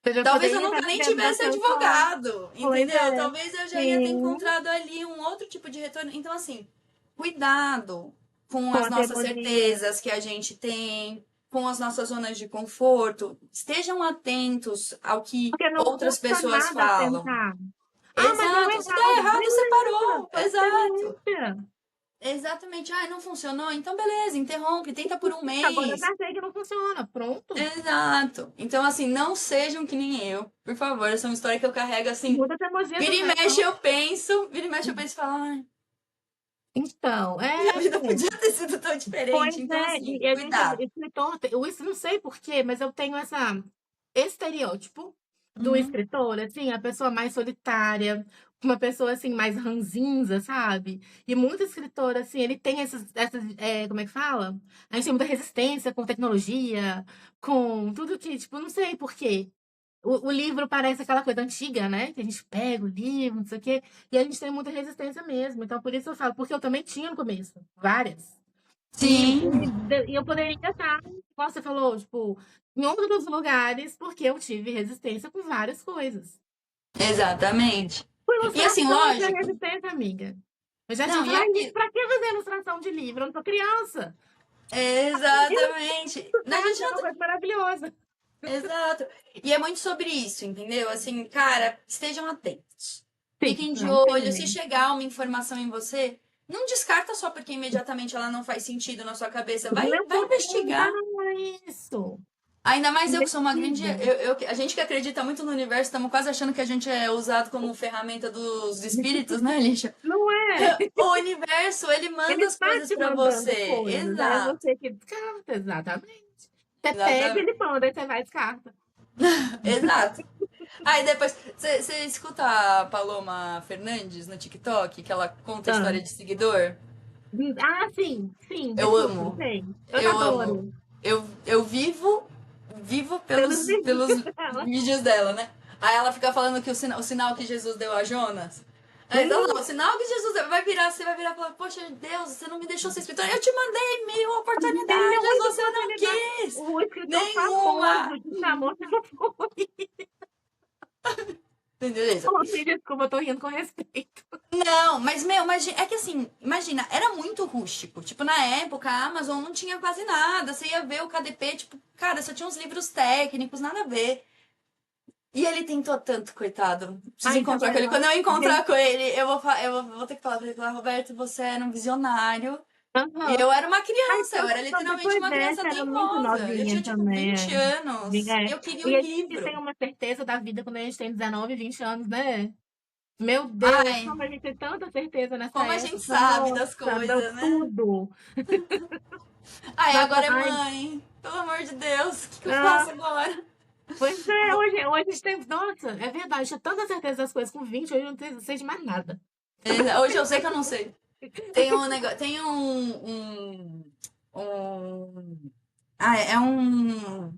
você já talvez eu poderia estar nunca nem vivendo do tivesse seu sonho. advogado, Pois entendeu? é. Talvez eu já ia ter Sim, encontrado ali um outro tipo de retorno. Então, assim, cuidado com com as a nossas teimosia. certezas que a gente tem, com as nossas zonas de conforto. Estejam atentos ao que Porque não outras custa pessoas nada falam. tentar. Ah, mas deu Exato. Se der errado. errado, você Beleza, parou. Exato. paciência. Exatamente. Ah, não funcionou? Então, beleza, interrompe, tenta por um Agora eu mês. já sei que não funciona. Pronto. Exato. Então, assim, não sejam que nem eu. Por favor, essa é uma história que eu carrego assim. Muita teimosia Vira e também, mexe ó. eu penso, vira e mexe eu penso e falo, ai, Então, E a vida podia ter sido tão pois diferente. Então, é, assim, e a gente, cuidado. escritor, eu isso não sei por quê, mas eu tenho essa estereótipo do Uhum. escritor, assim, a pessoa mais solitária, uma pessoa assim mais ranzinza, sabe? E muito escritor, assim, ele tem como é que fala? A gente tem muita resistência com tecnologia, com tudo que, tipo, não sei por quê. O livro parece aquela coisa antiga, né? Que a gente pega o livro, não sei o quê, e a gente tem muita resistência mesmo. Então, por isso eu falo, porque eu também tinha no começo, várias. Sim, E eu poderia estar, como você falou, tipo, em outros lugares, porque eu tive resistência com várias coisas. exatamente. Com E assim, ilustração, eu tinha lógico. resistência, amiga. Eu já tinha Não, e falado, aqui. pra que fazer ilustração de livro? Eu não sou criança. Exatamente. A gente Ilustração é não. uma coisa maravilhosa. Exato. E é muito sobre isso, entendeu? Assim, cara, estejam atentos. Sim, Fiquem de não, olho. Se sim. chegar uma informação em você, não descarta só porque imediatamente ela não faz sentido na sua cabeça. Vai, Não vai investigar. é isso. Ainda mais eu que sou uma grande. Investiga. A gente que acredita muito no universo, estamos quase achando que a gente é usado como ferramenta dos espíritos, né, Lixa? Não é? O universo, ele Ele manda as está coisas te pra mandando você. coisas, aí é Exato. você que descarta, exatamente. Você pega, Exatamente. ele manda, aí você vai e descarta. Exato. Aí depois, você escuta a Paloma Fernandes no TikTok, que ela conta a Ah, história de seguidor? sim, sim, Eu escuto, amo. sei. Eu Eu amo. adoro. Eu vivo Pelos vídeos pelos dela. vídeos dela, né? Aí ela fica falando que o sinal que Jesus deu a Jonas. Aí então, Hum, não, o sinal que Jesus deu, você vai virar e falar, poxa, Deus, você não me deixou ser escritora. Eu te mandei mil oportunidades, milhões de você não oportunidades. quis. O escritor Nenhuma. famoso te chamou, você não foi. Beleza. Oh, me desculpa, eu tô rindo com respeito. Não, mas, meu, é que assim, imagina, era muito rústico. Tipo, na época, a Amazon não tinha quase nada. Você ia ver o KDP, tipo, cara, só tinha uns livros técnicos, nada a ver. E ele tentou tanto, coitado. Preciso Ai, então, encontrar com ele. Quando eu gente, encontrar com ele, vou ter que falar pra ele, falar, Roberto, você era um visionário. E aham. eu era uma Ai, criança, eu era literalmente depois uma criança dessa, era muito teimosa. Eu novinha tinha, tipo, também. 20 anos. E É. eu queria o E a gente tem livro. uma certeza da vida quando a gente tem 19, 20 anos, né? Meu Deus, Ai, como a gente tem tanta certeza nessa como a gente época. sabe das Nossa, deu coisas, né? tudo. Ai, Nossa, agora é ai, mãe. Pelo amor de Deus, o que eu faço ah, agora? pois é, hoje a gente tem. Nossa, é verdade, eu tinha tanta certeza das coisas com 20, hoje eu não sei de mais nada. Hoje eu sei que eu não sei. Tem um negócio. Tem Ah, é um.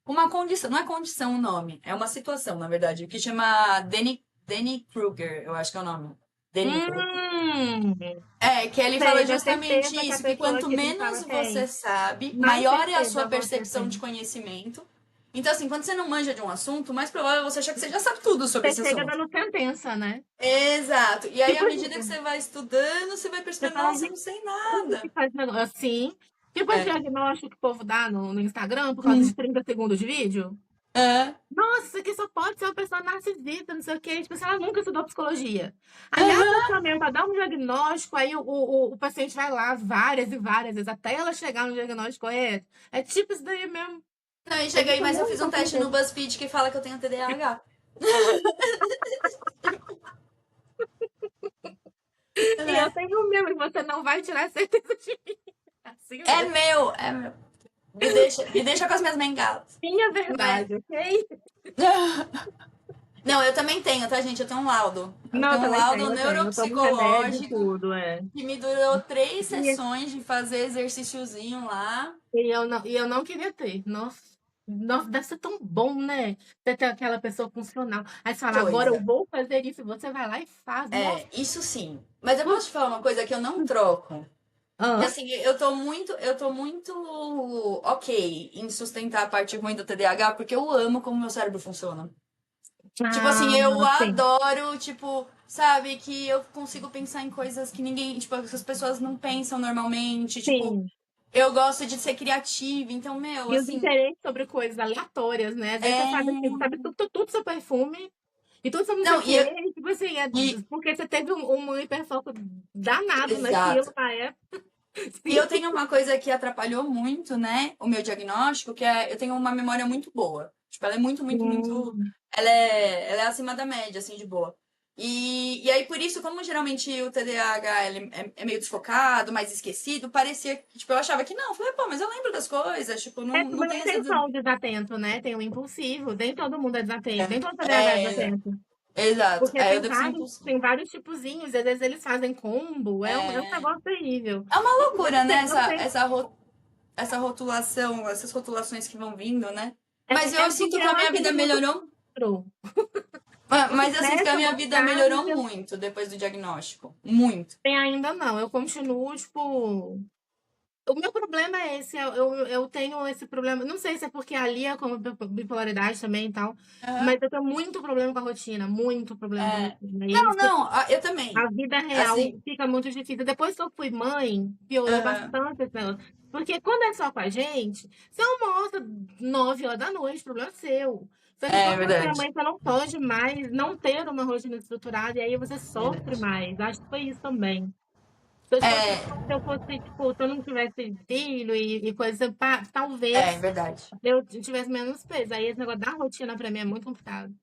Uma condição. Não é condição o nome. É uma situação, na verdade. Que chama Danny Kruger, eu acho que é o nome. Danny Kruger. Hum, É, que ele sei, fala da justamente certeza que a isso, que pessoa quanto que ele fala menos você tem, sabe, mais maior é a sua certeza você percepção de tem. conhecimento. Então, assim, quando você não manja de um assunto, mais provável é você achar que você já sabe tudo sobre Você esse chega assunto. dando sentença, né? Exato. E aí, à Tipo medida que assim, você vai estudando, você vai você percebendo, fala, nossa, eu gente, não sei como que nada. faz negócio assim? Tipo esse É. diagnóstico que o povo dá no Instagram por causa de Hum. 30 segundos de vídeo. É. Nossa, isso aqui só pode ser uma pessoa narcisista, não sei o quê. Tipo, se ela nunca estudou psicologia. Aí a Aham. pessoa mesmo, para dar um diagnóstico, aí o paciente vai lá várias e várias vezes, até ela chegar no diagnóstico correto. É tipo isso daí mesmo. Não, e É chega aí, tipo mas eu fiz muito um teste no assim. BuzzFeed que fala que eu tenho TDAH. E eu Né? tenho mesmo, e você não vai tirar certeza de mim. Assim É mesmo. meu, é meu. Me deixa com as minhas bengalas. Minha Mas. verdade, ok? Não, eu também tenho, tá, gente? Eu tenho um laudo. Eu Não, eu tenho um também laudo tenho, eu tenho. Eu tomo remédio e neuropsicológico tudo, é. que me durou 3 E, sessões de fazer exercíciozinho lá. e eu não queria ter. Nossa, deve ser tão bom, né? Você ter aquela pessoa funcional. Aí você fala, agora eu Coisa. vou fazer isso. E você vai lá e faz. Nossa. É, isso sim. Mas eu posso te falar uma coisa que eu não troco. Que Ah, assim, eu tô muito ok em sustentar a parte ruim do TDAH, porque eu amo como meu cérebro funciona. Tipo assim, ah, eu sim. adoro, tipo, sabe, que eu consigo pensar em coisas que ninguém, tipo, que as pessoas não pensam normalmente, tipo, Sim. eu gosto de ser criativa, então, meu, E os assim, interesses sobre coisas aleatórias, né? Às vezes você sabe assim, você é. sabe tudo seu perfume. E tudo sobre não sei Não, o quê. E, tipo assim, e porque você teve um hiperfoco danado naquilo exato. na época. E eu Sim. tenho uma coisa que atrapalhou muito, né, o meu diagnóstico, que é eu tenho uma memória muito boa. Tipo, ela é muito, muito, muito. Hum, Ela é acima da média, assim, de boa. E aí, por isso, como geralmente o TDAH ele é meio desfocado, mais esquecido, parecia que, tipo, eu achava que não. Eu falei, pô, mas eu lembro das coisas, tipo, É, não tem mas essa... tem só o desatento, né? Tem o impulsivo. Nem todo mundo é desatento. Nem todo TDAH é É, desatento. exato. Porque É, eu devo ser impulsivo. tem vários tipozinhos. E às vezes eles fazem combo. É um É, negócio terrível. é uma loucura, né? Eu sei. Essa rotulação, essas rotulações que vão vindo, né? Mas É eu porque sinto que é a uma minha vida coisa muito melhorou. pro. Você Mas eu sinto que a cresce minha uma vida fase melhorou que eu muito depois do diagnóstico. Muito. ainda não. Eu continuo, tipo. O meu problema é esse, eu tenho esse problema, não sei se é porque a Lia com bipolaridade também e tal, Aham. mas eu tenho muito problema com a rotina, muito problema com a É. rotina. E Não, isso, não, eu também. a vida real Assim, fica muito difícil. Depois que eu fui mãe, piorou aham. bastante esse negócio. Porque quando é só com a gente, você almoça 9 horas da noite, problema é seu. Só que É quando você é verdade. mãe, você não pode mais não ter uma rotina estruturada, e aí você sofre Verdade. mais. Acho que foi isso também. Se eu fosse, tipo, se eu não tivesse filho e coisa, É talvez verdade. eu tivesse menos peso. Aí esse negócio da rotina pra mim é muito complicado.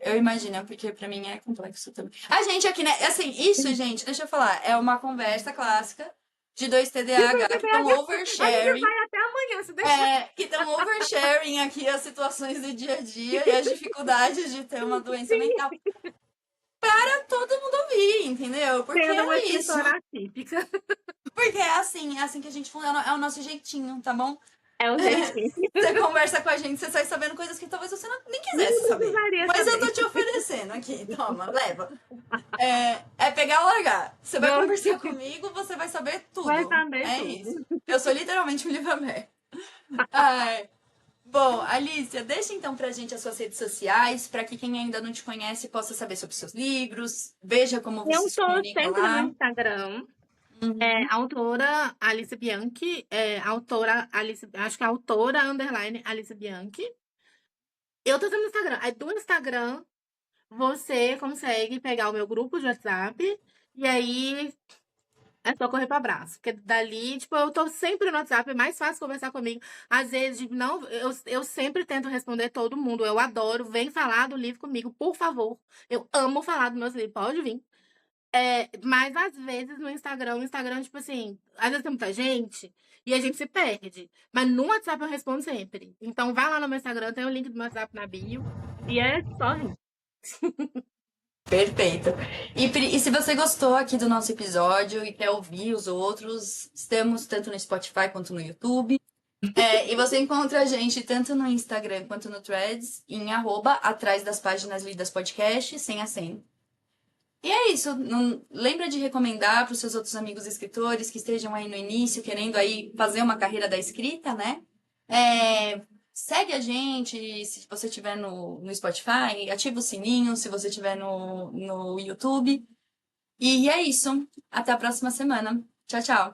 Eu imagino, porque pra mim é complexo também. A gente aqui, né? Assim, isso, gente, deixa eu falar, é uma conversa clássica de dois Depois TDAH você que estão pega, a gente oversharing. vai até amanhã, se deixar. Que estão oversharing aqui as situações do dia a dia e as dificuldades de ter uma doença Sim, mental pra todo mundo ouvir, entendeu? Porque sendo uma é isso. escritora atípica. Porque é assim que a gente funciona, é o nosso jeitinho, tá bom? É o jeitinho. Você conversa com a gente, você sai sabendo coisas que talvez você nem Nem quisesse saber. precisaria Mas eu saber. tô te oferecendo aqui, toma, leva. É pegar ou largar. Você vai Não conversar comigo, você vai saber vai tudo. saber É tudo. isso. Eu sou literalmente um livro aberto. Ai. Bom, Alicia, deixa então pra gente as suas redes sociais, para que quem ainda não te conhece possa saber sobre seus livros, veja como você Eu se tô comunica sempre no lá. Instagram. Uhum. Autora Alice Bianchi, autora Alice, acho que é autora underline Alice Bianchi. Eu tô sempre no Instagram. Aí do Instagram você consegue pegar o meu grupo de WhatsApp e aí é só correr para abraço. Porque dali, tipo, eu tô sempre no WhatsApp, é mais fácil conversar comigo. Às vezes, tipo, não, eu sempre tento responder todo mundo. Eu adoro, vem falar do livro comigo, por favor. Eu amo falar dos meus livros, pode vir. Mas às vezes no Instagram, tipo assim, às vezes tem muita gente e a gente se perde. Mas no WhatsApp eu respondo sempre. Então vai lá no meu Instagram, tem o link do meu WhatsApp na bio. E é só rir. Perfeito. E se você gostou aqui do nosso episódio e quer ouvir os outros, estamos tanto no Spotify quanto no YouTube. E você encontra a gente tanto no Instagram quanto no Threads, em arroba, atrás das páginas lidas podcast, sem acento. E é isso. Não, lembra de recomendar para os seus outros amigos escritores que estejam aí no início, querendo aí fazer uma carreira da escrita, né? Segue a gente se você estiver no Spotify, ativa o sininho se você estiver no YouTube. E é isso. Até a próxima semana. Tchau, tchau.